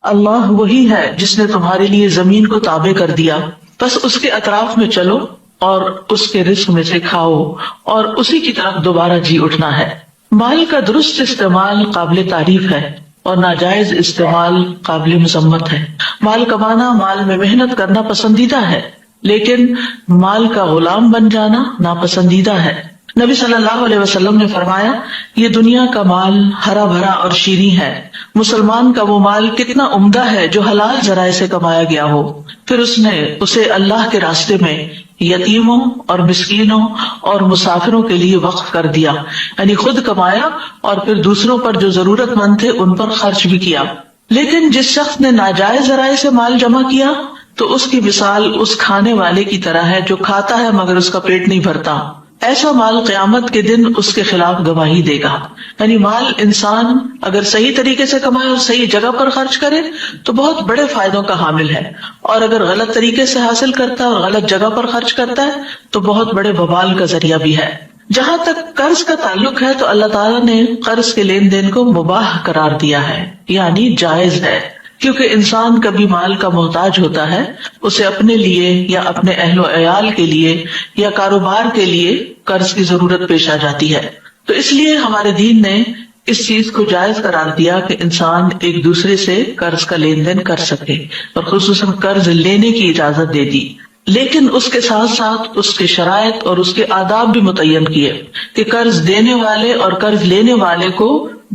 اللہ وہی ہے جس نے تمہارے لیے زمین کو تابع کر دیا، بس اس کے اطراف میں چلو اور اس کے رزق میں سے کھاؤ اور اسی کی طرف دوبارہ جی اٹھنا ہے۔ مال کا درست استعمال قابل تعریف ہے اور ناجائز استعمال قابل مذمت ہے۔ مال کمانا، مال میں محنت کرنا پسندیدہ ہے، لیکن مال کا غلام بن جانا ناپسندیدہ ہے۔ نبی صلی اللہ علیہ وسلم نے فرمایا، یہ دنیا کا مال ہرا بھرا اور شیریں ہے، مسلمان کا وہ مال کتنا عمدہ ہے جو حلال ذرائع سے کمایا گیا ہو، پھر اس نے اسے اللہ کے راستے میں یتیموں اور مسکینوں اور مسافروں کے لیے وقف کر دیا، یعنی خود کمایا اور پھر دوسروں پر جو ضرورت مند تھے ان پر خرچ بھی کیا۔ لیکن جس شخص نے ناجائز ذرائع سے مال جمع کیا تو اس کی مثال اس کھانے والے کی طرح ہے جو کھاتا ہے مگر اس کا پیٹ نہیں بھرتا۔ ایسا مال قیامت کے دن اس کے خلاف گواہی دے گا۔ یعنی مال انسان اگر صحیح طریقے سے کمائے اور صحیح جگہ پر خرچ کرے تو بہت بڑے فائدوں کا حامل ہے، اور اگر غلط طریقے سے حاصل کرتا ہے اور غلط جگہ پر خرچ کرتا ہے تو بہت بڑے وبال کا ذریعہ بھی ہے۔ جہاں تک قرض کا تعلق ہے تو اللہ تعالیٰ نے قرض کے لین دین کو مباح قرار دیا ہے، یعنی جائز ہے، کیونکہ انسان کبھی مال کا محتاج ہوتا ہے، اسے اپنے لیے یا اپنے اہل و عیال کے لیے یا کاروبار کے لیے قرض کی ضرورت پیش آ جاتی ہے، تو اس لیے ہمارے دین نے اس چیز کو جائز قرار دیا کہ انسان ایک دوسرے سے قرض کا لین دین کر سکے، اور خصوصاً قرض لینے کی اجازت دے دی، لیکن اس کے ساتھ ساتھ اس کے شرائط اور اس کے آداب بھی متعین کیے کہ قرض دینے والے اور قرض لینے والے کو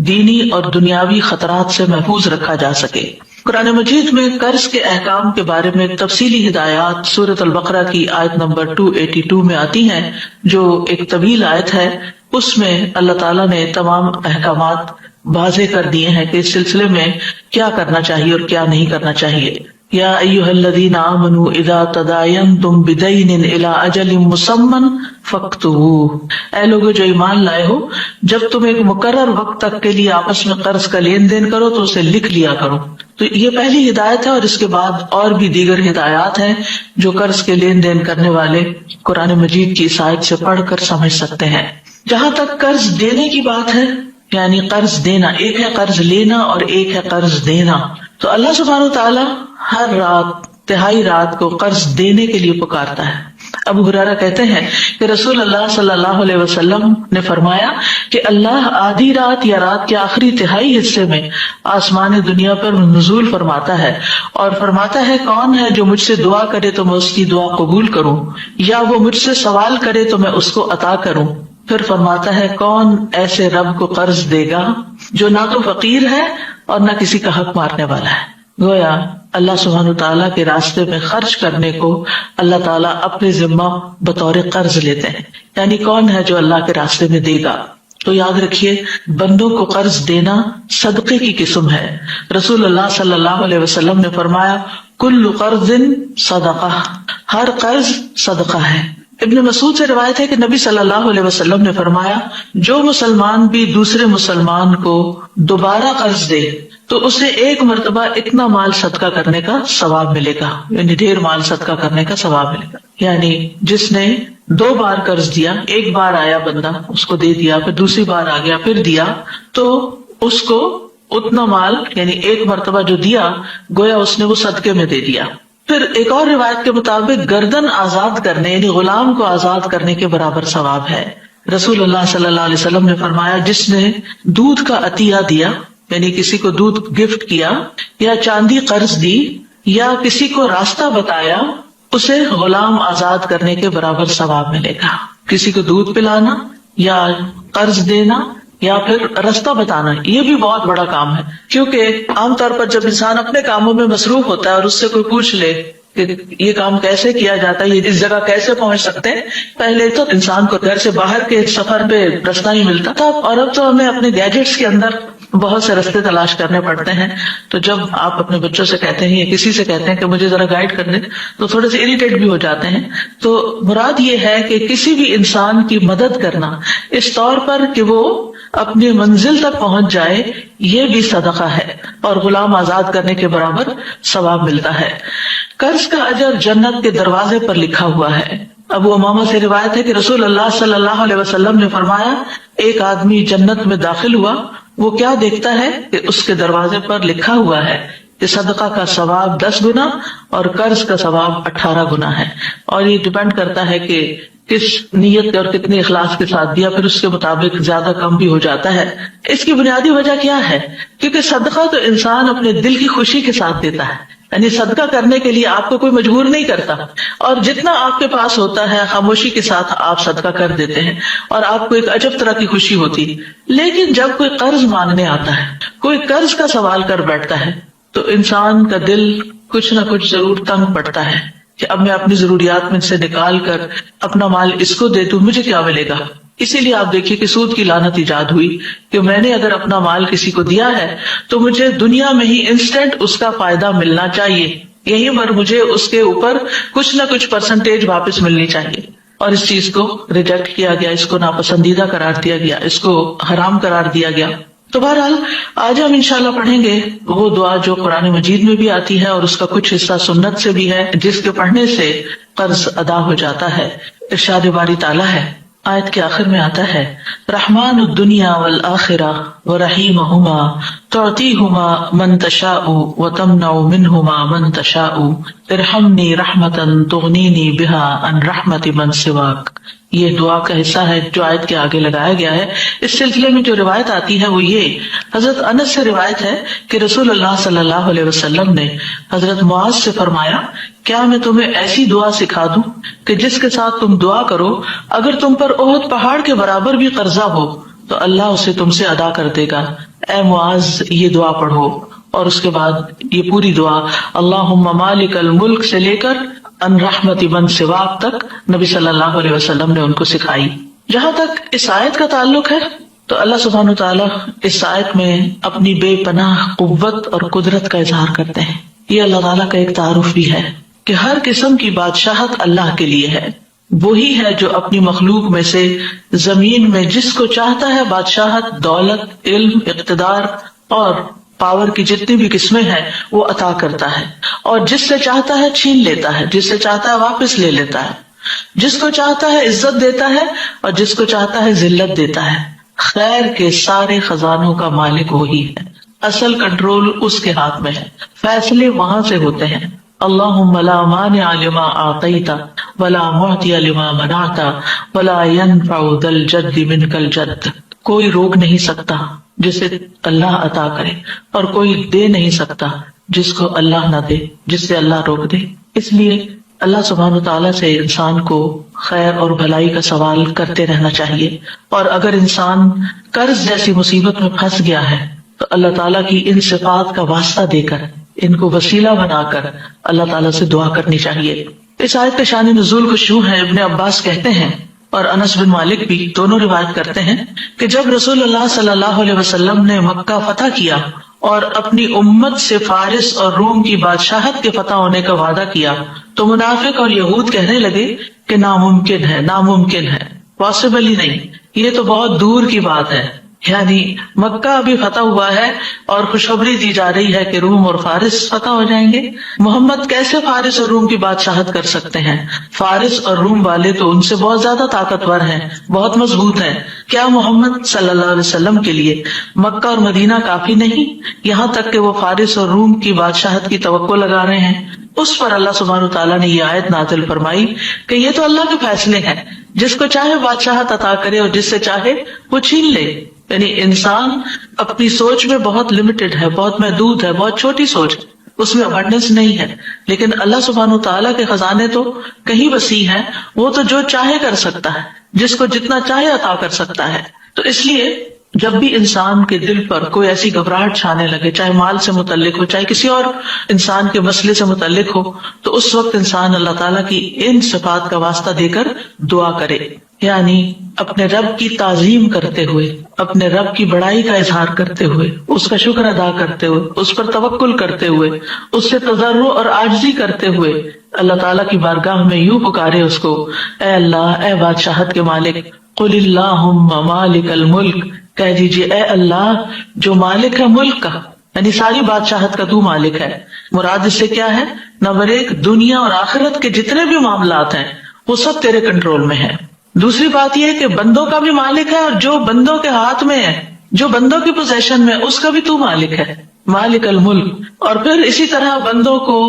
دینی اور دنیاوی خطرات سے محفوظ رکھا جا سکے۔ قرآن مجید میں قرض کے احکام کے بارے میں تفصیلی ہدایات سورۃ البقرہ کی آیت نمبر 282 میں آتی ہیں، جو ایک طویل آیت ہے۔ اس میں اللہ تعالیٰ نے تمام احکامات واضح کر دیے ہیں کہ اس سلسلے میں کیا کرنا چاہیے اور کیا نہیں کرنا چاہیے۔ یا ایھا الذین آمنوا اذا تداینتم بدین الی اجل مسمى فاکتبوہ، اے لوگو جو ایمان لائے ہو، جب تم ایک مقرر وقت تک کے لیے آپس میں قرض کا لین دین کرو تو اسے لکھ لیا کرو۔ تو یہ پہلی ہدایت ہے، اور اس کے بعد اور بھی دیگر ہدایات ہیں جو قرض کے لین دین کرنے والے قرآن مجید کی اس آیت سے پڑھ کر سمجھ سکتے ہیں۔ جہاں تک قرض دینے کی بات ہے، یعنی قرض دینا، ایک ہے قرض لینا اور ایک ہے قرض دینا، تو اللہ سبحانہ وتعالیٰ ہر رات، تہائی رات کو قرض دینے کے لیے پکارتا ہے۔ ابو ہریرہ کہتے ہیں کہ رسول اللہ صلی اللہ علیہ وسلم نے فرمایا کہ اللہ آدھی رات یا رات کے آخری تہائی حصے میں آسمان دنیا پر نزول فرماتا ہے اور فرماتا ہے، کون ہے جو مجھ سے دعا کرے تو میں اس کی دعا قبول کروں، یا وہ مجھ سے سوال کرے تو میں اس کو عطا کروں۔ پھر فرماتا ہے، کون ایسے رب کو قرض دے گا جو نہ تو فقیر ہے اور نہ کسی کا حق مارنے والا ہے۔ گویا اللہ سبحانہ تعالیٰ کے راستے میں خرچ کرنے کو اللہ تعالیٰ اپنے ذمہ بطور قرض لیتے ہیں، یعنی کون ہے جو اللہ کے راستے میں دے گا۔ تو یاد رکھیے، بندوں کو قرض دینا صدقے کی قسم ہے۔ رسول اللہ صلی اللہ علیہ وسلم نے فرمایا، کل قرض صدقہ، ہر قرض صدقہ ہے۔ ابن مسعود سے روایت ہے کہ نبی صلی اللہ علیہ وسلم نے فرمایا، جو مسلمان بھی دوسرے مسلمان کو دوبارہ قرض دے تو اسے ایک مرتبہ اتنا مال صدقہ کرنے کا ثواب ملے گا، یعنی ڈھیر مال صدقہ کرنے کا ثواب ملے گا۔ یعنی جس نے 2 بار قرض دیا، ایک بار آیا بندہ اس کو دے دیا، پھر دوسری بار آ گیا پھر دیا، تو اس کو اتنا مال، یعنی ایک مرتبہ جو دیا، گویا اس نے وہ صدقے میں دے دیا۔ پھر ایک اور روایت کے مطابق گردن آزاد کرنے، یعنی غلام کو آزاد کرنے کے برابر ثواب ہے۔ رسول اللہ صلی اللہ علیہ وسلم نے فرمایا، جس نے دودھ کا عطیہ دیا، یعنی کسی کو دودھ گفٹ کیا، یا چاندی قرض دی، یا کسی کو راستہ بتایا، اسے غلام آزاد کرنے کے برابر ثواب ملے گا۔ کسی کو دودھ پلانا یا قرض دینا یا پھر راستہ بتانا، یہ بھی بہت بڑا کام ہے، کیونکہ عام طور پر جب انسان اپنے کاموں میں مصروف ہوتا ہے اور اس سے کوئی پوچھ لے کہ یہ کام کیسے کیا جاتا ہے، یہ اس جگہ کیسے پہنچ سکتے ہیں، پہلے تو انسان کو گھر سے باہر کے سفر پہ راستہ نہیں ملتا تھا، اور اب تو ہمیں اپنے گیجٹس کے اندر بہت سے راستے تلاش کرنے پڑتے ہیں۔ تو جب آپ اپنے بچوں سے کہتے ہیں یا کسی سے کہتے ہیں کہ مجھے ذرا گائیڈ کر دیں تو تھوڑے سے اریٹیٹ بھی ہو جاتے ہیں۔ تو مراد یہ ہے کہ کسی بھی انسان کی مدد کرنا اس طور پر کہ وہ اپنی منزل تک پہنچ جائے، یہ بھی صدقہ ہے اور غلام آزاد کرنے کے برابر ثواب ملتا ہے۔ قرض کا اجر جنت کے دروازے پر لکھا ہوا ہے۔ ابو امامہ سے روایت ہے کہ رسول اللہ صلی اللہ علیہ وسلم نے فرمایا، ایک آدمی جنت میں داخل ہوا، وہ کیا دیکھتا ہے کہ اس کے دروازے پر لکھا ہوا ہے، کہ صدقہ کا ثواب 10 گنا اور قرض کا ثواب 18 گنا ہے، اور یہ ڈیپینڈ کرتا ہے کہ کس نیت اور کتنے اخلاص کے ساتھ دیا، پھر اس کے مطابق زیادہ کم بھی ہو جاتا ہے۔ اس کی بنیادی وجہ کیا ہے؟ کیونکہ صدقہ تو انسان اپنے دل کی خوشی کے ساتھ دیتا ہے، یعنی صدقہ کرنے کے لیے آپ کو کوئی مجبور نہیں کرتا، اور جتنا آپ کے پاس ہوتا ہے خاموشی کے ساتھ آپ صدقہ کر دیتے ہیں اور آپ کو ایک عجب طرح کی خوشی ہوتی ہے۔ لیکن جب کوئی قرض مانگنے آتا ہے، کوئی قرض کا سوال کر بیٹھتا ہے، تو انسان کا دل کچھ نہ کچھ ضرور تنگ پڑتا ہے کہ اب میں اپنی ضروریات میں سے نکال کر اپنا مال اس کو دے دوں، مجھے کیا ملے گا؟ اسی لیے آپ دیکھیے کہ سود کی لعنت ایجاد ہوئی کہ میں نے اگر اپنا مال کسی کو دیا ہے تو مجھے دنیا میں ہی انسٹنٹ اس کا فائدہ ملنا چاہیے، یہیں پر مجھے اس کے اوپر کچھ نہ کچھ پرسنٹیج واپس ملنی چاہیے، اور اس چیز کو ریجیکٹ کیا گیا، اس کو ناپسندیدہ قرار دیا گیا، اس کو حرام قرار دیا گیا۔ تو بہرحال آج ہم انشاءاللہ پڑھیں گے وہ دعا جو قرآن مجید میں بھی آتی ہے اور اس کا کچھ حصہ سنت سے بھی ہے، جس کے پڑھنے سے قرض ادا ہو جاتا ہے۔ ارشاد باری تعالیٰ ہے، آیت کے آخر میں آتا ہے، رحمان الدنیا والآخرہ ورحیمہما تعطیہما من تشاء وتمنع منہما من تشاء ارحمنی رحمتا تغنینی بہا عن رحمت من سواک۔ یہ دعا کا حصہ ہے جو آیت کے آگے لگایا گیا ہے۔ اس سلسلے میں جو روایت آتی ہے وہ یہ حضرت انس سے روایت ہے کہ رسول اللہ صلی اللہ علیہ وسلم نے حضرت معاذ سے فرمایا، کیا میں تمہیں ایسی دعا سکھا دوں کہ جس کے ساتھ تم دعا کرو، اگر تم پر احد پہاڑ کے برابر بھی قرضہ ہو تو اللہ اسے تم سے ادا کر دے گا۔ اے معاذ، یہ دعا پڑھو، اور اس کے بعد یہ پوری دعا اللہم مالک الملک سے لے کر ان رحمت من سواک تک نبی صلی اللہ علیہ وسلم نے ان کو سکھائی۔ جہاں تک اس آیت کا تعلق ہے تو اللہ سبحانہ وتعالیٰ اس آیت میں اپنی بے پناہ قوت اور قدرت کا اظہار کرتے ہیں۔ یہ اللہ تعالیٰ کا ایک تعارف بھی ہے کہ ہر قسم کی بادشاہت اللہ کے لیے ہے، وہی ہے جو اپنی مخلوق میں سے زمین میں جس کو چاہتا ہے بادشاہت، دولت، علم، اقتدار اور پاور کی جتنی بھی قسمیں ہیں وہ عطا کرتا ہے، اور جس سے چاہتا ہے چھین لیتا ہے، جس سے چاہتا ہے واپس لے لیتا ہے، جس کو چاہتا ہے عزت دیتا ہے اور جس کو چاہتا ہے ذلت دیتا ہے۔ خیر کے سارے خزانوں کا مالک وہی ہے، اصل کنٹرول اس کے ہاتھ میں ہے، فیصلے وہاں سے ہوتے ہیں۔ اللہم لا مانع لما اعطیت ولا معطی لما منعت ولا ينفع ذا الجد منک الجد۔ کوئی روک نہیں سکتا جسے اللہ عطا کرے، اور کوئی دے نہیں سکتا جس کو اللہ نہ دے، جس سے اللہ روک دے۔ اس لیے اللہ سبحانہ وتعالیٰ سے انسان کو خیر اور بھلائی کا سوال کرتے رہنا چاہیے، اور اگر انسان قرض جیسی مصیبت میں پھنس گیا ہے تو اللہ تعالیٰ کی ان صفات کا واسطہ دے کر، ان کو وسیلہ بنا کر اللہ تعالیٰ سے دعا کرنی چاہیے۔ اس آیت کا شان نزول کچھ یوں ہے، ابن عباس کہتے ہیں اور انس بن مالک بھی دونوں روایت کرتے ہیں کہ جب رسول اللہ صلی اللہ علیہ وسلم نے مکہ فتح کیا اور اپنی امت سے فارس اور روم کی بادشاہت کے فتح ہونے کا وعدہ کیا تو منافق اور یہود کہنے لگے کہ ناممکن ہے، ناممکن ہے، پاسبل ہی نہیں، یہ تو بہت دور کی بات ہے۔ یعنی مکہ ابھی فتح ہوا ہے اور خوشخبری دی جا رہی ہے کہ روم اور فارس فتح ہو جائیں گے، محمد کیسے فارس اور روم کی بادشاہت کر سکتے ہیں؟ فارس اور روم والے تو ان سے بہت زیادہ طاقتور ہیں، بہت مضبوط ہیں، کیا محمد صلی اللہ علیہ وسلم کے لیے مکہ اور مدینہ کافی نہیں، یہاں تک کہ وہ فارس اور روم کی بادشاہت کی توقع لگا رہے ہیں؟ اس پر اللہ سبحانہ وتعالیٰ نے یہ آیت نازل فرمائی کہ یہ تو اللہ کے فیصلے ہیں، جس کو چاہے بادشاہت عطا کرے اور جس سے چاہے وہ چھین لے۔ یعنی انسان اپنی سوچ میں بہت لمیٹڈ ہے، بہت محدود ہے، بہت چھوٹی سوچ ہے، اس میں ابنڈنس نہیں ہے، لیکن اللہ سبحانہ وتعالیٰ کے خزانے تو کہیں وسیع ہیں، وہ تو جو چاہے کر سکتا ہے، جس کو جتنا چاہے عطا کر سکتا ہے۔ تو اس لیے جب بھی انسان کے دل پر کوئی ایسی گھبراہٹ چھانے لگے، چاہے مال سے متعلق ہو، چاہے کسی اور انسان کے مسئلے سے متعلق ہو، تو اس وقت انسان اللہ تعالیٰ کی ان صفات کا واسطہ دے کر دعا کرے، یعنی اپنے رب کی تعظیم کرتے ہوئے، اپنے رب کی بڑائی کا اظہار کرتے ہوئے، اس کا شکر ادا کرتے ہوئے، اس پر توکل کرتے ہوئے، اس سے تضرع اور عاجزی کرتے ہوئے اللہ تعالیٰ کی بارگاہ میں یوں پکارے اس کو، اے اللہ، اے بادشاہت کے مالک، قل اللہم مالک الملک، کہہ دیجیے اے اللہ جو مالک ہے ملک کا، یعنی ساری بادشاہت کا تو مالک ہے۔ مراد اس سے کیا ہے؟ نمبر 1، دنیا اور آخرت کے جتنے بھی معاملات ہیں وہ سب تیرے کنٹرول میں ہیں۔ دوسری بات یہ ہے کہ بندوں کا بھی مالک ہے، اور جو بندوں کے ہاتھ میں ہے جو بندوں کی پوزیشن میں اس کا بھی تو مالک ہے، مالک الملک. اور پھر اسی طرح بندوں کو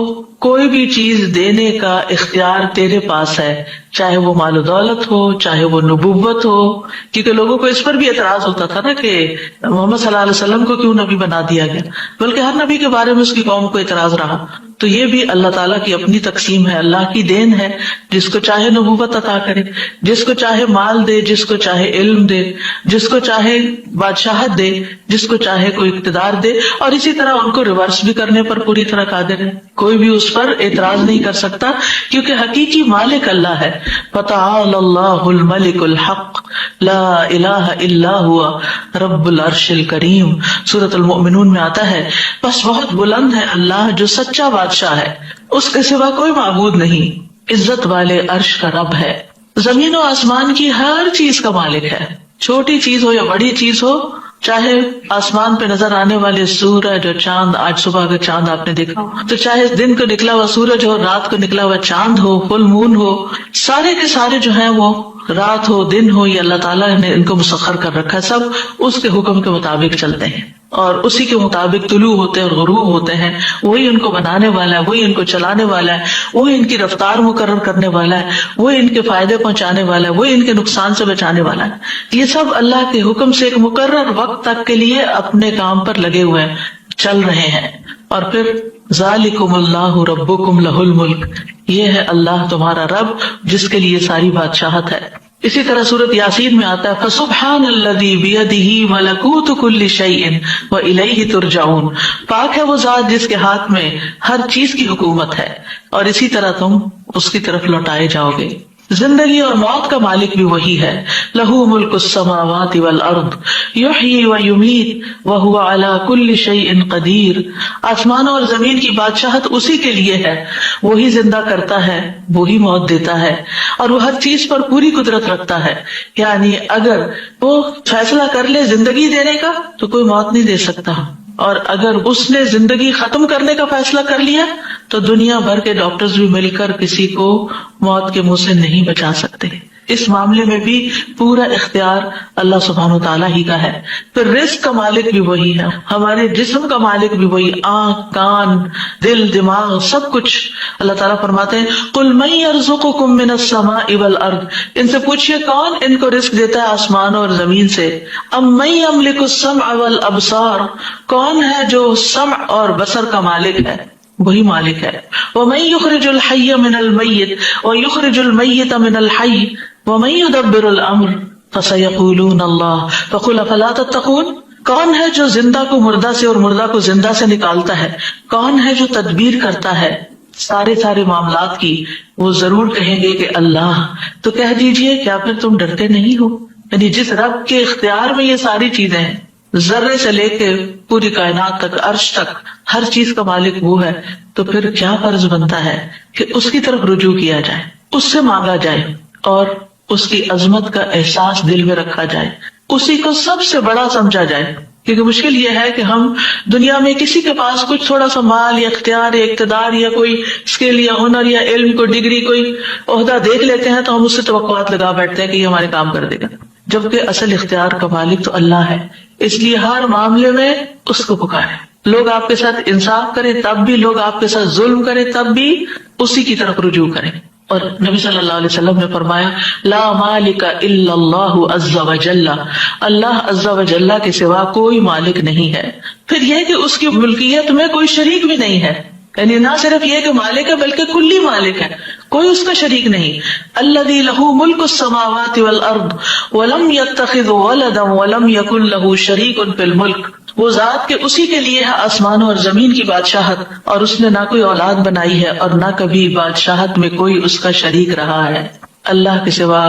کوئی بھی چیز دینے کا اختیار تیرے پاس ہے، چاہے وہ مال و دولت ہو، چاہے وہ نبوت ہو. کیونکہ لوگوں کو اس پر بھی اعتراض ہوتا تھا نا کہ محمد صلی اللہ علیہ وسلم کو کیوں نبی بنا دیا گیا، بلکہ ہر نبی کے بارے میں اس کی قوم کو اعتراض رہا. تو یہ بھی اللہ تعالیٰ کی اپنی تقسیم ہے، اللہ کی دین ہے. جس کو چاہے نبوت عطا کرے، جس کو چاہے مال دے، جس کو چاہے علم دے، جس کو چاہے بادشاہت دے، جس کو چاہے کوئی اقتدار دے. اور اسی طرح ان کو ریورس بھی کرنے پر پوری طرح قادر ہے، کوئی بھی اس پر اعتراض نہیں کر سکتا، کیونکہ حقیقی مالک اللہ ہے. فتعالى اللہ الملک الحق لا الہ الا ہوا رب العرش الکریم. سورۃ المؤمنون میں آتا ہے بس بہت بلند ہے اللہ جو سچا بادشاہ ہے، اس کے سوا کوئی معبود نہیں، عزت والے عرش کا رب ہے. زمین و آسمان کی ہر چیز کا مالک ہے، چھوٹی چیز ہو یا بڑی چیز ہو، چاہے آسمان پہ نظر آنے والے سورج اور چاند، آج صبح کا چاند آپ نے دیکھا تو چاہے دن کو نکلا ہوا سورج ہو، رات کو نکلا ہوا چاند ہو، فل مون ہو، سارے کے سارے جو ہیں وہ رات ہو دن ہو، یہ اللہ تعالیٰ نے ان کو مسخر کر رکھا ہے، سب اس کے حکم کے مطابق چلتے ہیں اور اسی کے مطابق طلوع ہوتے ہیں اور غروب ہوتے ہیں. وہی ان کو بنانے والا ہے، وہی ان کو چلانے والا ہے، وہی ان کی رفتار مقرر کرنے والا ہے، وہی ان کے فائدے پہنچانے والا ہے، وہی ان کے نقصان سے بچانے والا ہے. یہ سب اللہ کے حکم سے ایک مقرر وقت تک کے لیے اپنے کام پر لگے ہوئے ہیں، چل رہے ہیں. اور پھر ذالکم اللہ ربکم لہ الملک، یہ ہے اللہ تمہارا رب جس کے لیے ساری بادشاہت ہے. اسی طرح سورۃ یاسین میں آتا ہے فسبحان الذی بیدہ ملکوت کل شیء والیہ ترجعون، پاک ہے وہ ذات جس کے ہاتھ میں ہر چیز کی حکومت ہے اور اسی طرح تم اس کی طرف لوٹائے جاؤ گے. زندگی اور موت کا مالک بھی وہی ہے. لہ ملک السماوات والارض یحیی ویمیت وہو علی کل شیء قدیر، آسمانوں اور زمین کی بادشاہت اسی کے لیے ہے، وہی زندہ کرتا ہے، وہی موت دیتا ہے اور وہ ہر چیز پر پوری قدرت رکھتا ہے. یعنی اگر وہ فیصلہ کر لے زندگی دینے کا تو کوئی موت نہیں دے سکتا، اور اگر اس نے زندگی ختم کرنے کا فیصلہ کر لیا تو دنیا بھر کے ڈاکٹرز بھی مل کر کسی کو موت کے منہ سے نہیں بچا سکتے. اس معاملے میں بھی پورا اختیار اللہ سبحانہ وتعالیٰ ہی کا ہے. پھر رزق کا مالک بھی وہی ہے، ہمارے جسم کا مالک بھی وہی، آنکھ کان دل دماغ سب کچھ. اللہ تعالیٰ فرماتے ہیں قل من یرزقکم من السماء والارض، ان سے پوچھئے کون ان کو رزق دیتا ہے آسمانوں اور زمین سے. ام من یملک السمع والابصار، کون ہے جو سمع اور بصر کا مالک ہے، وہی مالک ہے. وَمَن يُخْرِجُ الْحَيَّ مِنَ الْمَيِّتِ وَيُخْرِجُ الْمَيِّتَ مِنَ الْحَيِّ وَمَن يُدَبِّرُ الْأَمْرَ فَسَيَقُولُونَ اللَّهُ فَقُلْ أَفَلَا تَتَّقُونَ، کون ہے جو زندہ کو مردہ سے اور مردہ کو زندہ سے نکالتا ہے، کون ہے جو تدبیر کرتا ہے سارے معاملات کی. وہ ضرور کہیں گے کہ اللہ. تو کہہ دیجئے کیا پھر تم ڈرتے نہیں ہو؟ یعنی جس رب کے اختیار میں یہ ساری چیزیں ہیں، ذرے سے لے کے پوری کائنات تک، عرش تک، ہر چیز کا مالک وہ ہے، تو پھر کیا فرض بنتا ہے کہ اس کی طرف رجوع کیا جائے، اس سے مانگا جائے اور اس کی عظمت کا احساس دل میں رکھا جائے، اسی کو سب سے بڑا سمجھا جائے. کیونکہ مشکل یہ ہے کہ ہم دنیا میں کسی کے پاس کچھ تھوڑا سا مال یا اختیار یا اقتدار یا کوئی اسکل یا ہنر یا علم، کوئی ڈگری، کوئی عہدہ دیکھ لیتے ہیں تو ہم اس سے توقعات لگا بیٹھتے ہیں کہ یہ ہمارے کام کر دے گا، جبکہ اصل اختیار کا مالک تو اللہ ہے. اس لیے ہر معاملے میں اس کو پکارے. لوگ آپ کے ساتھ انصاف کریں تب بھی، لوگ آپ کے ساتھ ظلم کریں تب بھی اسی کی طرف رجوع کریں. اور نبی صلی اللہ علیہ وسلم نے فرمایا لا مالک الا اللہ عز وجل، اللہ عز وجل کے سوا کوئی مالک نہیں ہے. پھر یہ کہ اس کی ملکیت میں کوئی شریک بھی نہیں ہے، یعنی نہ صرف یہ کہ مالک ہے بلکہ کلی مالک ہے، کوئی اس کا شریک نہیں. الذی لہ ملک السماوات والارض ولم یتخذ ولدا ولم یکن لہ شریک فی الملک، وہ ذات کے اسی کے لیے ہے آسمانوں اور زمین کی بادشاہت، اور اس نے نہ کوئی اولاد بنائی ہے اور نہ کبھی بادشاہت میں کوئی اس کا شریک رہا ہے. اللہ کے سوا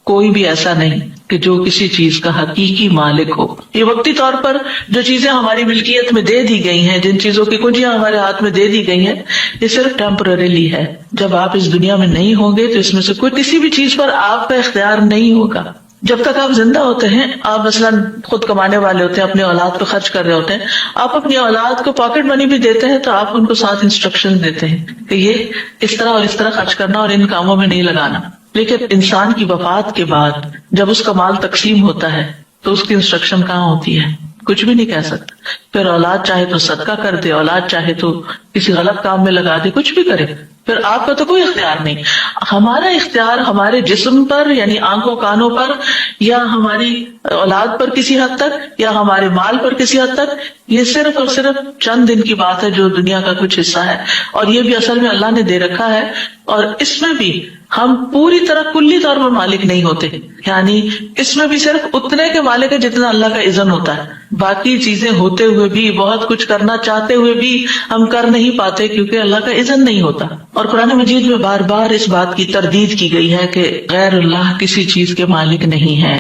کوئی بھی ایسا نہیں کہ جو کسی چیز کا حقیقی مالک ہو. یہ وقتی طور پر جو چیزیں ہماری ملکیت میں دے دی گئی ہیں، جن چیزوں کی کنجیاں ہمارے ہاتھ میں دے دی گئی ہیں، یہ صرف ٹیمپرریلی ہے. جب آپ اس دنیا میں نہیں ہوں گے تو اس میں سے کوئی کسی بھی چیز پر آپ کا اختیار نہیں ہوگا. جب تک آپ زندہ ہوتے ہیں، آپ مثلاً خود کمانے والے ہوتے ہیں، اپنے اولاد پہ خرچ کر رہے ہوتے ہیں، آپ اپنی اولاد کو پاکٹ منی بھی دیتے ہیں تو آپ ان کو ساتھ انسٹرکشن دیتے ہیں کہ یہ اس طرح اور اس طرح خرچ کرنا اور ان کاموں میں نہیں لگانا. لیکن انسان کی وفات کے بعد جب اس کا مال تقسیم ہوتا ہے تو اس کی انسٹرکشن کہاں ہوتی ہے؟ کچھ بھی نہیں کہہ سکتا. پھر اولاد چاہے تو صدقہ کر دے، اولاد چاہے تو کسی غلط کام میں لگا دے، کچھ بھی کرے، پھر آپ کا تو کوئی اختیار نہیں. ہمارا اختیار ہمارے جسم پر، یعنی آنکھوں کانوں پر، یا ہماری اولاد پر کسی حد تک، یا ہمارے مال پر کسی حد تک، یہ صرف اور صرف چند دن کی بات ہے جو دنیا کا کچھ حصہ ہے، اور یہ بھی اصل میں اللہ نے دے رکھا ہے. اور اس میں بھی ہم پوری طرح کلی طور پر مالک نہیں ہوتے، یعنی اس میں بھی صرف اتنے کے مالک ہے جتنا اللہ کا اذن ہوتا ہے. باقی چیزیں ہوتے ہوئے بھی، بہت کچھ کرنا چاہتے ہوئے بھی ہم کر نہیں پاتے کیونکہ اللہ کا اذن نہیں ہوتا. اور قرآن مجید میں بار بار اس بات کی تردید کی گئی ہے کہ غیر اللہ کسی چیز کے مالک نہیں ہے.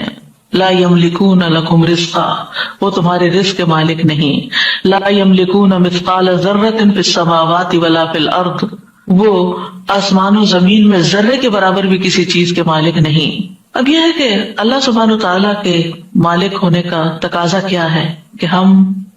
لا یملکون لکم رزقا، وہ تمہارے رزق کے مالک نہیں. لا یملکون مثقال ذرۃ فی السماوات ولا فی الارض، وہ آسمان و زمین میں ذرے کے برابر بھی کسی چیز کے مالک نہیں. اب یہ ہے کہ اللہ سبحانہ و تعالیٰ کے مالک ہونے کا تقاضا کیا ہے کہ ہم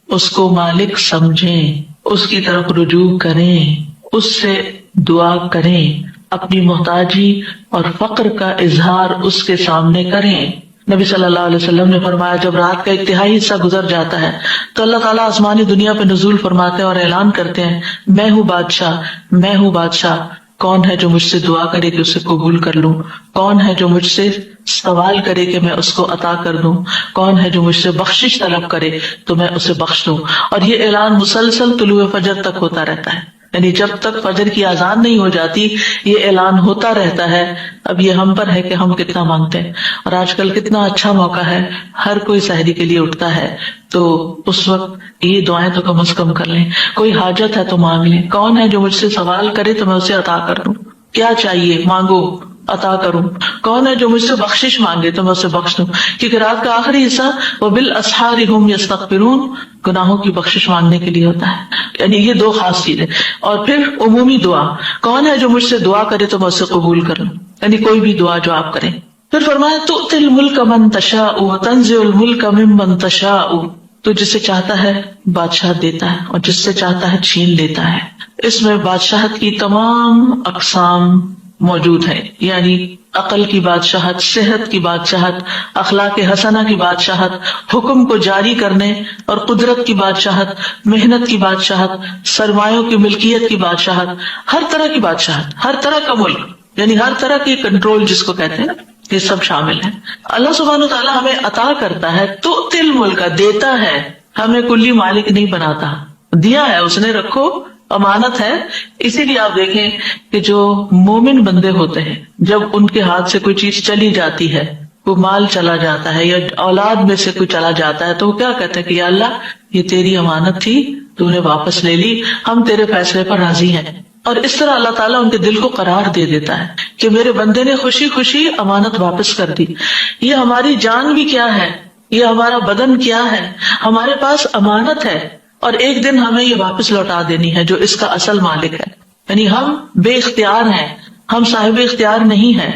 اس کو مالک سمجھیں، اس کی طرف رجوع کریں، اس سے دعا کریں، اپنی محتاجی اور فقر کا اظہار اس کے سامنے کریں. نبی صلی اللہ علیہ وسلم نے فرمایا جب رات کا ایک تہائی حصہ گزر جاتا ہے تو اللہ تعالیٰ آسمانی دنیا پہ نزول فرماتے ہیں اور اعلان کرتے ہیں میں ہوں بادشاہ، میں ہوں بادشاہ، کون ہے جو مجھ سے دعا کرے کہ اسے قبول کر لوں، کون ہے جو مجھ سے سوال کرے کہ میں اس کو عطا کر دوں، کون ہے جو مجھ سے بخشش طلب کرے تو میں اسے بخش دوں. اور یہ اعلان مسلسل طلوع فجر تک ہوتا رہتا ہے، یعنی جب تک فجر کی اذان نہیں ہو جاتی یہ اعلان ہوتا رہتا ہے. اب یہ ہم پر ہے کہ ہم کتنا مانگتے ہیں. اور آج کل کتنا اچھا موقع ہے، ہر کوئی سحری کے لیے اٹھتا ہے، تو اس وقت یہ دعائیں تو کم از کم کر لیں. کوئی حاجت ہے تو مانگ لیں، کون ہے جو مجھ سے سوال کرے تو میں اسے عطا کر دوں، کیا چاہیے مانگو عطا کروں، کون ہے جو مجھ سے بخشش مانگے تو میں اسے بخش دوں. کیونکہ رات کا آخری حصہ وبالاسحار هم یستغفرون گناہوں کی بخشش مانگنے کے لیے ہوتا ہے. یعنی یہ دو خاص چیزیں. اور پھر عمومی دعا، کون ہے جو مجھ سے دعا کرے تو میں اسے قبول کروں، یعنی کوئی بھی دعا جو آپ کریں. پھر فرمایا تؤتی الملک من تشاء وتنزع الملک ممن تشاء، تو جسے چاہتا ہے بادشاہ دیتا ہے اور جس سے چاہتا ہے چھین لیتا ہے. اس میں بادشاہت کی تمام اقسام موجود ہیں، یعنی عقل کی بادشاہت، صحت کی بادشاہت، اخلاق حسنہ کی بادشاہت، حکم کو جاری کرنے اور قدرت کی بادشاہت، محنت کی بادشاہت، سرمایوں کی ملکیت کی بادشاہت، ہر طرح کی بادشاہت، ہر طرح کا ملک، یعنی ہر طرح کی کنٹرول جس کو کہتے ہیں، یہ سب شامل ہے. اللہ سبحانہ وتعالیٰ ہمیں عطا کرتا ہے، تو تل ملک دیتا ہے، ہمیں کلی مالک نہیں بناتا، دیا ہے اس نے، رکھو امانت ہے. اسی لیے آپ دیکھیں کہ جو مومن بندے ہوتے ہیں جب ان کے ہاتھ سے کوئی چیز چلی جاتی ہے، کوئی مال چلا جاتا ہے یا اولاد میں سے کوئی چلا جاتا ہے، تو وہ کیا کہتے ہیں کہ یا اللہ یہ تیری امانت تھی، تو نے واپس لے لی، ہم تیرے فیصلے پر راضی ہیں. اور اس طرح اللہ تعالیٰ ان کے دل کو قرار دے دیتا ہے کہ میرے بندے نے خوشی خوشی امانت واپس کر دی. یہ ہماری جان بھی کیا ہے، یہ ہمارا بدن کیا ہے، ہمارے پاس امانت ہے، اور ایک دن ہمیں یہ واپس لوٹا دینی ہے جو اس کا اصل مالک ہے. یعنی ہم بے اختیار ہیں، ہم صاحب اختیار نہیں ہیں،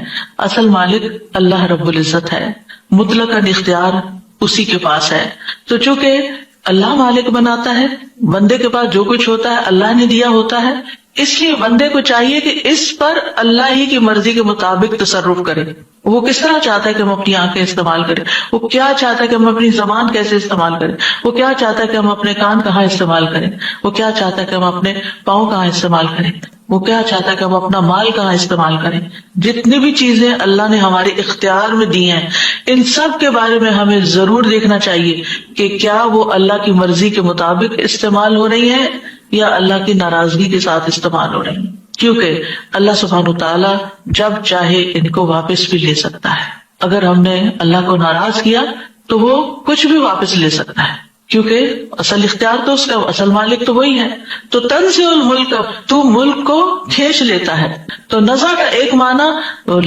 اصل مالک اللہ رب العزت ہے، مطلق اختیار اسی کے پاس ہے. تو چونکہ اللہ مالک بناتا ہے، بندے کے پاس جو کچھ ہوتا ہے اللہ نے دیا ہوتا ہے، اس لیے بندے کو چاہیے کہ اس پر اللہ ہی کی مرضی کے مطابق تصرف کرے. وہ کس طرح چاہتا ہے کہ ہم اپنی آنکھیں استعمال کریں، وہ کیا چاہتا ہے کہ ہم اپنی زبان کیسے استعمال کریں، وہ کیا چاہتا ہے کہ ہم اپنے کان کہاں استعمال کریں، وہ کیا چاہتا ہے کہ ہم اپنے پاؤں کہاں استعمال کریں، وہ کیا چاہتا ہے کہ ہم اپنا مال کہاں استعمال کریں. جتنی بھی چیزیں اللہ نے ہمارے اختیار میں دی ہیں، ان سب کے بارے میں ہمیں ضرور دیکھنا چاہیے کہ کیا وہ اللہ کی مرضی کے مطابق استعمال ہو رہی ہیں یا اللہ کی ناراضگی کے ساتھ استعمال ہو رہی ہیں. کیونکہ اللہ سبحانہ وتعالیٰ جب چاہے ان کو واپس بھی لے سکتا ہے. اگر ہم نے اللہ کو ناراض کیا تو وہ کچھ بھی واپس لے سکتا ہے، کیونکہ اصل اختیار تو اس کا، اصل مالک تو وہی ہے. تو تنزع الملک، تو ملک کو کھینچ لیتا ہے. تو نزع کا ایک معنی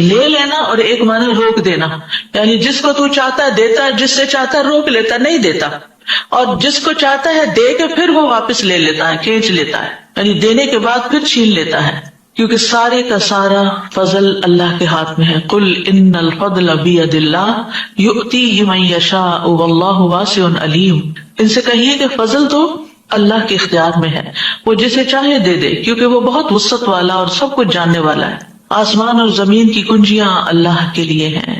لے لینا اور ایک معنی روک دینا، یعنی جس کو تو چاہتا ہے دیتا ہے، جس سے چاہتا ہے روک لیتا ہے، نہیں دیتا، اور جس کو چاہتا ہے دے کے پھر وہ واپس لے لیتا ہے، کھینچ لیتا ہے، یعنی دینے کے بعد پھر چھین لیتا ہے. کیونکہ سارے کا سارا فضل اللہ کے ہاتھ میں ہے. قل ان الفضل بید اللہ یؤتیہ من یشاء واللہ واسع علیم. ان سے کہیے کہ فضل تو اللہ کے اختیار میں ہے، وہ جسے چاہے دے دے، کیونکہ وہ بہت وسعت والا اور سب کچھ جاننے والا ہے. آسمان اور زمین کی کنجیاں اللہ کے لیے ہیں.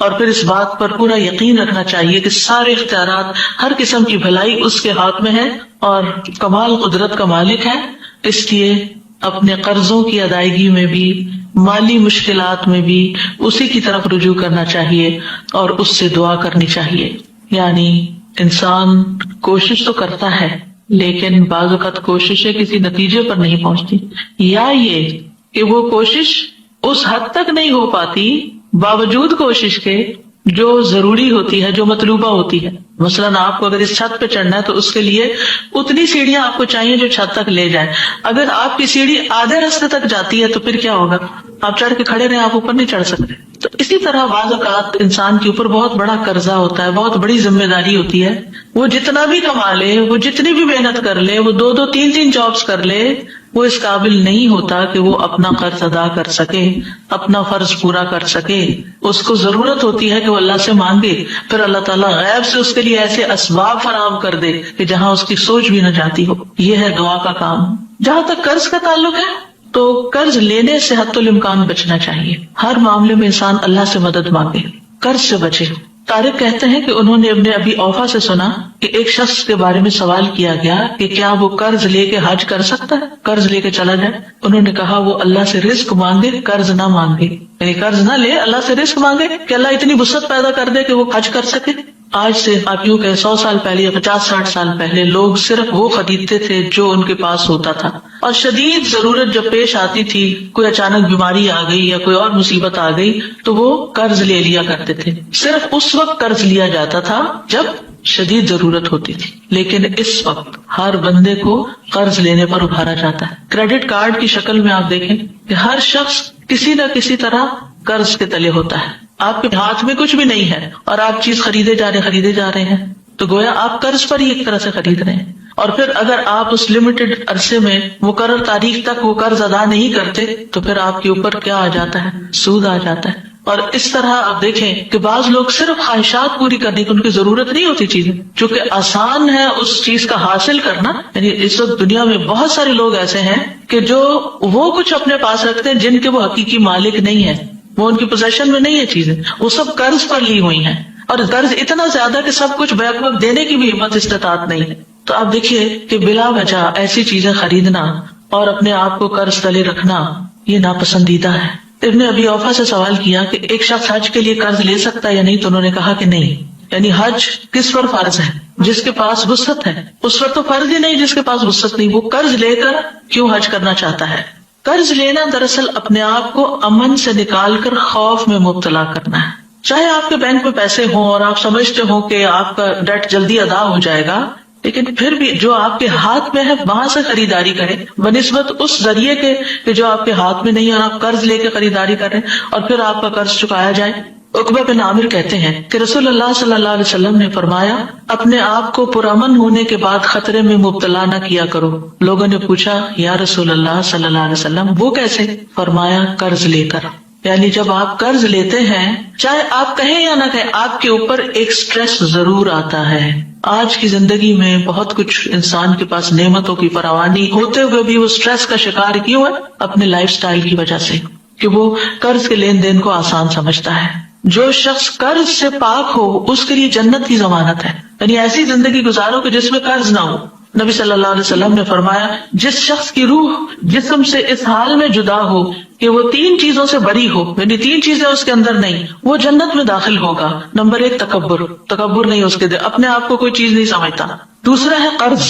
اور پھر اس بات پر پورا یقین رکھنا چاہیے کہ سارے اختیارات، ہر قسم کی بھلائی اس کے ہاتھ میں ہے اور کمال قدرت کا مالک ہے. اس لیے اپنے قرضوں کی ادائیگی میں بھی، مالی مشکلات میں بھی اسی کی طرف رجوع کرنا چاہیے اور اس سے دعا کرنی چاہیے. یعنی انسان کوشش تو کرتا ہے لیکن بعض اوقات کوششیں کسی نتیجے پر نہیں پہنچتی، یا یہ کہ وہ کوشش اس حد تک نہیں ہو پاتی باوجود کوشش کے جو ضروری ہوتی ہے، جو مطلوبہ ہوتی ہے. مثلاً آپ کو اگر اس چھت پہ چڑھنا ہے تو اس کے لیے اتنی سیڑھیاں آپ کو چاہیے جو چھت تک لے جائیں. اگر آپ کی سیڑھی آدھے راستے تک جاتی ہے تو پھر کیا ہوگا؟ آپ چڑھ کے کھڑے رہیں، آپ اوپر نہیں چڑھ سکتے. تو اسی طرح بعض اوقات انسان کے اوپر بہت بڑا قرضہ ہوتا ہے، بہت بڑی ذمہ داری ہوتی ہے. وہ جتنا بھی کما لے، وہ جتنی بھی محنت کر لے، وہ 2 3 جابس کر لے، وہ اس قابل نہیں ہوتا کہ وہ اپنا قرض ادا کر سکے، اپنا فرض پورا کر سکے. اس کو ضرورت ہوتی ہے کہ وہ اللہ سے مانگے، پھر اللہ تعالیٰ غیب سے اس کے لیے ایسے اسباب فراہم کر دے کہ جہاں اس کی سوچ بھی نہ جاتی ہو. یہ ہے دعا کا کام. جہاں تک قرض کا تعلق ہے تو قرض لینے سے حتی الامکان بچنا چاہیے. ہر معاملے میں انسان اللہ سے مدد مانگے، قرض سے بچے. طارق کہتے ہیں کہ انہوں نے ابن ابی اوفا سے سنا کہ ایک شخص کے بارے میں سوال کیا گیا کہ کیا وہ قرض لے کے حج کر سکتا ہے، قرض لے کے چلا جائے. انہوں نے کہا وہ اللہ سے رزق مانگے، قرض نہ مانگے. یعنی قرض نہ لے، اللہ سے رزق مانگے کہ اللہ اتنی وسعت پیدا کر دے کہ وہ حج کر سکے. آج سے آپ یوں کہ 100 سال پہلے یا 50-60 سال پہلے لوگ صرف وہ خریدتے تھے جو ان کے پاس ہوتا تھا، اور شدید ضرورت جب پیش آتی تھی، کوئی اچانک بیماری آ گئی یا کوئی اور مصیبت آ گئی تو وہ قرض لے لیا کرتے تھے. صرف اس وقت قرض لیا جاتا تھا جب شدید ضرورت ہوتی تھی، لیکن اس وقت ہر بندے کو قرض لینے پر ابھارا جاتا ہے. کریڈٹ کارڈ کی شکل میں آپ دیکھیں کہ ہر شخص کسی نہ کسی طرح قرض کے تلے ہوتا ہے. آپ کے ہاتھ میں کچھ بھی نہیں ہے اور آپ چیز خریدے جا رہے ہیں تو گویا آپ قرض پر ہی ایک طرح سے خرید رہے ہیں. اور پھر اگر آپ اس لمیٹڈ عرصے میں مقرر تاریخ تک وہ قرض ادا نہیں کرتے تو پھر آپ کے اوپر کیا آ جاتا ہے؟ سود آ جاتا ہے. اور اس طرح آپ دیکھیں کہ بعض لوگ صرف خواہشات پوری کرنے کی، ان کی ضرورت نہیں ہوتی چیزیں، چونکہ آسان ہے اس چیز کا حاصل کرنا. یعنی اس وقت دنیا میں بہت سارے لوگ ایسے ہیں کہ جو وہ کچھ اپنے پاس رکھتے ہیں جن کے وہ حقیقی مالک نہیں ہے، وہ ان کی پوزیشن میں نہیں ہے چیزیں، وہ سب قرض پر لی ہوئی ہیں، اور قرض اتنا زیادہ کہ سب کچھ بیک وقت دینے کی بھی ہمت استطاعت نہیں ہے. تو آپ دیکھیے کہ بلا وجہ ایسی چیزیں خریدنا اور اپنے آپ کو قرض تلے رکھنا یہ ناپسندیدہ ہے. ابن ابی اوفا سے سوال کیا کہ ایک شخص حج کے لیے قرض لے سکتا ہے یا نہیں، تو انہوں نے کہا کہ نہیں. یعنی حج کس پر فرض ہے؟ جس کے پاس وسعت ہے. اس پر تو فرض ہی نہیں جس کے پاس وسعت نہیں. وہ قرض لے کر کیوں حج کرنا چاہتا ہے؟ قرض لینا دراصل اپنے آپ کو امن سے نکال کر خوف میں مبتلا کرنا ہے. چاہے آپ کے بینک میں پیسے ہوں اور آپ سمجھتے ہو کہ آپ کا ڈیٹ جلدی ادا ہو جائے گا، لیکن پھر بھی جو آپ کے ہاتھ میں ہے وہاں سے خریداری کریں بنسبت اس ذریعے کے کہ جو آپ کے ہاتھ میں نہیں ہے اور آپ قرض لے کے خریداری کریں اور پھر آپ کا قرض چکایا جائے. عقبہ بن عامر کہتے ہیں کہ رسول اللہ صلی اللہ علیہ وسلم نے فرمایا اپنے آپ کو پرامن ہونے کے بعد خطرے میں مبتلا نہ کیا کرو. لوگوں نے پوچھا یا رسول اللہ صلی اللہ علیہ وسلم وہ کیسے؟ فرمایا قرض لے کر. یعنی جب آپ قرض لیتے ہیں، چاہے آپ کہیں یا نہ کہیں، آپ کے اوپر ایک سٹریس ضرور آتا ہے. آج کی زندگی میں بہت کچھ انسان کے پاس نعمتوں کی فراوانی ہوتے ہوئے بھی وہ سٹریس کا شکار کیوں ہے؟ اپنے لائف سٹائل کی وجہ سے، کہ وہ قرض کے لین دین کو آسان سمجھتا ہے. جو شخص قرض سے پاک ہو اس کے لیے جنت کی ضمانت ہے. یعنی ایسی زندگی گزارو کہ جس میں قرض نہ ہو. نبی صلی اللہ علیہ وسلم نے فرمایا جس شخص کی روح جسم سے اس حال میں جدا ہو کہ وہ 3 چیزوں سے بری ہو، یعنی 3 چیزیں اس کے اندر نہیں، وہ جنت میں داخل ہوگا. نمبر 1 تکبر نہیں اس کے دل، اپنے آپ کو کوئی چیز نہیں سمجھتا. دوسرا ہے قرض،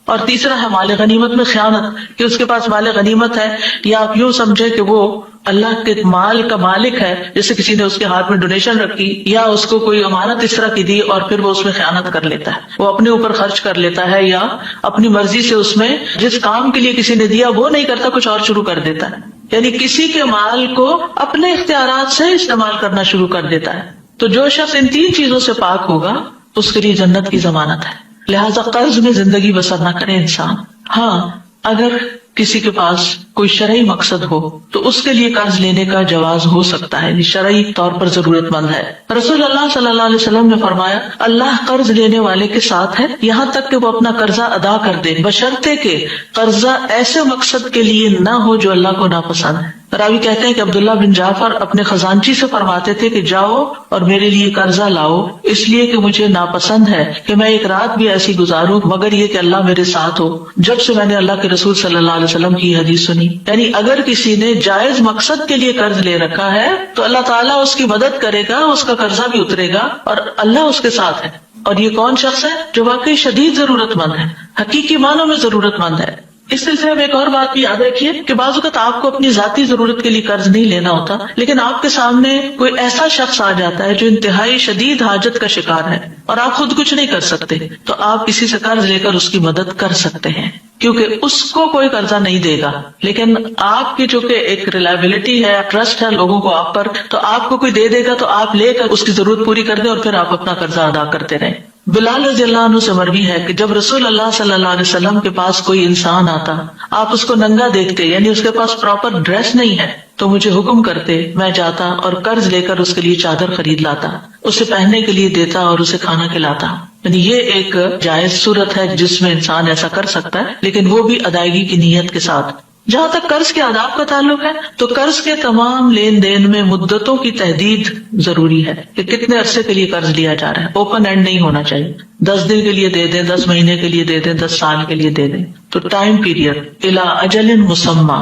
اور تیسرا ہے مال غنیمت میں خیانت، کہ اس کے پاس مال غنیمت ہے یا آپ یوں سمجھے کہ وہ اللہ کے مال کا مالک ہے، جیسے کسی نے اس کے ہاتھ میں ڈونیشن رکھی یا اس کو کوئی امانت اس طرح کی دی اور پھر وہ اس میں خیانت کر لیتا ہے، وہ اپنے اوپر خرچ کر لیتا ہے یا اپنی مرضی سے اس میں جس کام کے لیے کسی نے دیا وہ نہیں کرتا، کچھ اور شروع کر دیتا ہے. یعنی کسی کے مال کو اپنے اختیارات سے استعمال کرنا شروع کر دیتا ہے. تو جو شخص ان 3 چیزوں سے پاک ہوگا اس کے لیے جنت کی ضمانت ہے. لہذا قرض میں زندگی بسر نہ کرے انسان. ہاں اگر کسی کے پاس کوئی شرعی مقصد ہو تو اس کے لیے قرض لینے کا جواز ہو سکتا ہے، شرعی طور پر ضرورت مند ہے۔ رسول اللہ صلی اللہ علیہ وسلم نے فرمایا اللہ قرض لینے والے کے ساتھ ہے یہاں تک کہ وہ اپنا قرضہ ادا کر دے، بشرطے کہ قرضہ ایسے مقصد کے لیے نہ ہو جو اللہ کو ناپسند ہے۔ راوی کہتے ہیں کہ عبداللہ بن جعفر اپنے خزانچی سے فرماتے تھے کہ جاؤ اور میرے لیے قرضہ لاؤ، اس لیے کہ مجھے ناپسند ہے کہ میں ایک رات بھی ایسی گزاروں مگر یہ کہ اللہ میرے ساتھ ہو۔ جب سے میں نے اللہ کے رسول صلی اللہ علیہ وسلم کی حدیث سنی، یعنی اگر کسی نے جائز مقصد کے لیے قرض لے رکھا ہے تو اللہ تعالیٰ اس کی مدد کرے گا، اس کا قرضہ بھی اترے گا اور اللہ اس کے ساتھ ہے۔ اور یہ کون شخص ہے؟ جو واقعی شدید ضرورت مند ہے، حقیقی معنوں میں ضرورت مند ہے۔ اس سلسلے میں ایک اور بات بھی یاد رکھیے کہ بعض اوقات آپ کو اپنی ذاتی ضرورت کے لیے قرض نہیں لینا ہوتا، لیکن آپ کے سامنے کوئی ایسا شخص آ جاتا ہے جو انتہائی شدید حاجت کا شکار ہے اور آپ خود کچھ نہیں کر سکتے، تو آپ کسی سے قرض لے کر اس کی مدد کر سکتے ہیں، کیونکہ اس کو کوئی قرضہ نہیں دے گا، لیکن آپ کی جو کہ ایک ریلائبلٹی ہے، ٹرسٹ ہے لوگوں کو آپ پر، تو آپ کو کوئی دے دے گا تو آپ لے کر اس کی ضرورت پوری کر دیں اور پھر آپ اپنا قرضہ ادا کرتے رہیں۔ بلال رضی اللہ عنہ سے مروی ہے کہ جب رسول اللہ صلی اللہ علیہ وسلم کے پاس کوئی انسان آتا، آپ اس کو ننگا دیکھتے، یعنی اس کے پاس پراپر ڈریس نہیں ہے، تو مجھے حکم کرتے، میں جاتا اور قرض لے کر اس کے لیے چادر خرید لاتا، اسے پہننے کے لیے دیتا اور اسے کھانا کھلاتا۔ یعنی یہ ایک جائز صورت ہے جس میں انسان ایسا کر سکتا ہے، لیکن وہ بھی ادائیگی کی نیت کے ساتھ۔ جہاں تک قرض کے آداب کا تعلق ہے تو قرض کے تمام لین دین میں مدتوں کی تحدید ضروری ہے کہ کتنے عرصے کے لیے قرض لیا جا رہا ہے، اوپن اینڈ نہیں ہونا چاہیے، 10 دن کے لیے دے دیں، 10 مہینے کے لیے دے دیں، 10 سال کے لیے دے دیں، تو ٹائم پیریڈ الی اجل مسمى۔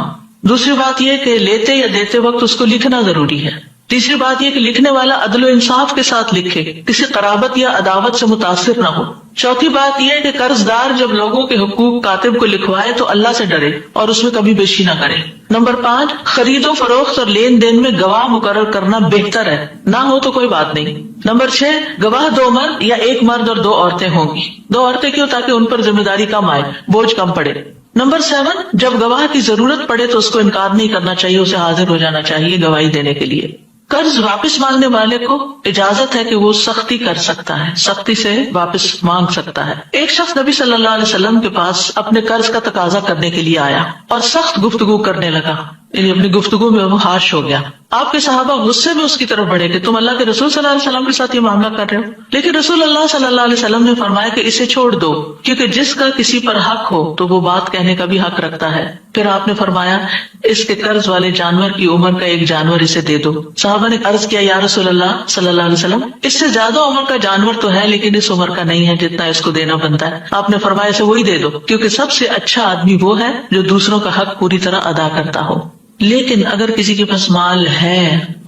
دوسری بات یہ کہ لیتے یا دیتے وقت اس کو لکھنا ضروری ہے۔ تیسری بات یہ کہ لکھنے والا عدل و انصاف کے ساتھ لکھے، کسی قرابت یا عداوت سے متاثر نہ ہو۔ چوتھی بات یہ کہ قرض دار جب لوگوں کے حقوق کاتب کو لکھوائے تو اللہ سے ڈرے اور اس میں کبھی بیشی نہ کرے۔ نمبر 5، خرید و فروخت اور لین دین میں گواہ مقرر کرنا بہتر ہے، نہ ہو تو کوئی بات نہیں۔ نمبر 6، گواہ 2 مرد یا 1 مرد اور 2 عورتیں ہوں گی۔ 2 عورتیں کیوں؟ تاکہ ان پر ذمہ داری کم آئے، بوجھ کم پڑے۔ نمبر 7، جب گواہ کی ضرورت پڑے تو اس کو انکار نہیں کرنا چاہیے، اسے حاضر ہو جانا چاہیے گواہی دینے کے لیے۔ قرض واپس مانگنے والے کو اجازت ہے کہ وہ سختی کر سکتا ہے، سختی سے واپس مانگ سکتا ہے۔ ایک شخص نبی صلی اللہ علیہ وسلم کے پاس اپنے قرض کا تقاضا کرنے کے لیے آیا اور سخت گفتگو کرنے لگا، یعنی اپنی گفتگو میں وہ ہارش ہو گیا۔ آپ کے صحابہ غصے میں اس کی طرف بڑھے کہ تم اللہ کے رسول صلی اللہ علیہ وسلم کے ساتھ یہ معاملہ کر رہے ہو، لیکن رسول اللہ صلی اللہ علیہ وسلم نے فرمایا کہ اسے چھوڑ دو، کیونکہ جس کا کسی پر حق ہو تو وہ بات کہنے کا بھی حق رکھتا ہے۔ پھر آپ نے فرمایا اس کے قرض والے جانور کی عمر کا 1 جانور اسے دے دو۔ صحابہ نے عرض کیا یا رسول اللہ صلی اللہ علیہ وسلم، اس سے زیادہ عمر کا جانور تو ہے لیکن اس عمر کا نہیں ہے جتنا اس کو دینا بنتا ہے۔ آپ نے فرمایا اسے وہی دے دو، کیونکہ سب سے اچھا آدمی وہ ہے جو دوسروں کا حق پوری طرح ادا کرتا ہو۔ لیکن اگر کسی کے پاس مال ہے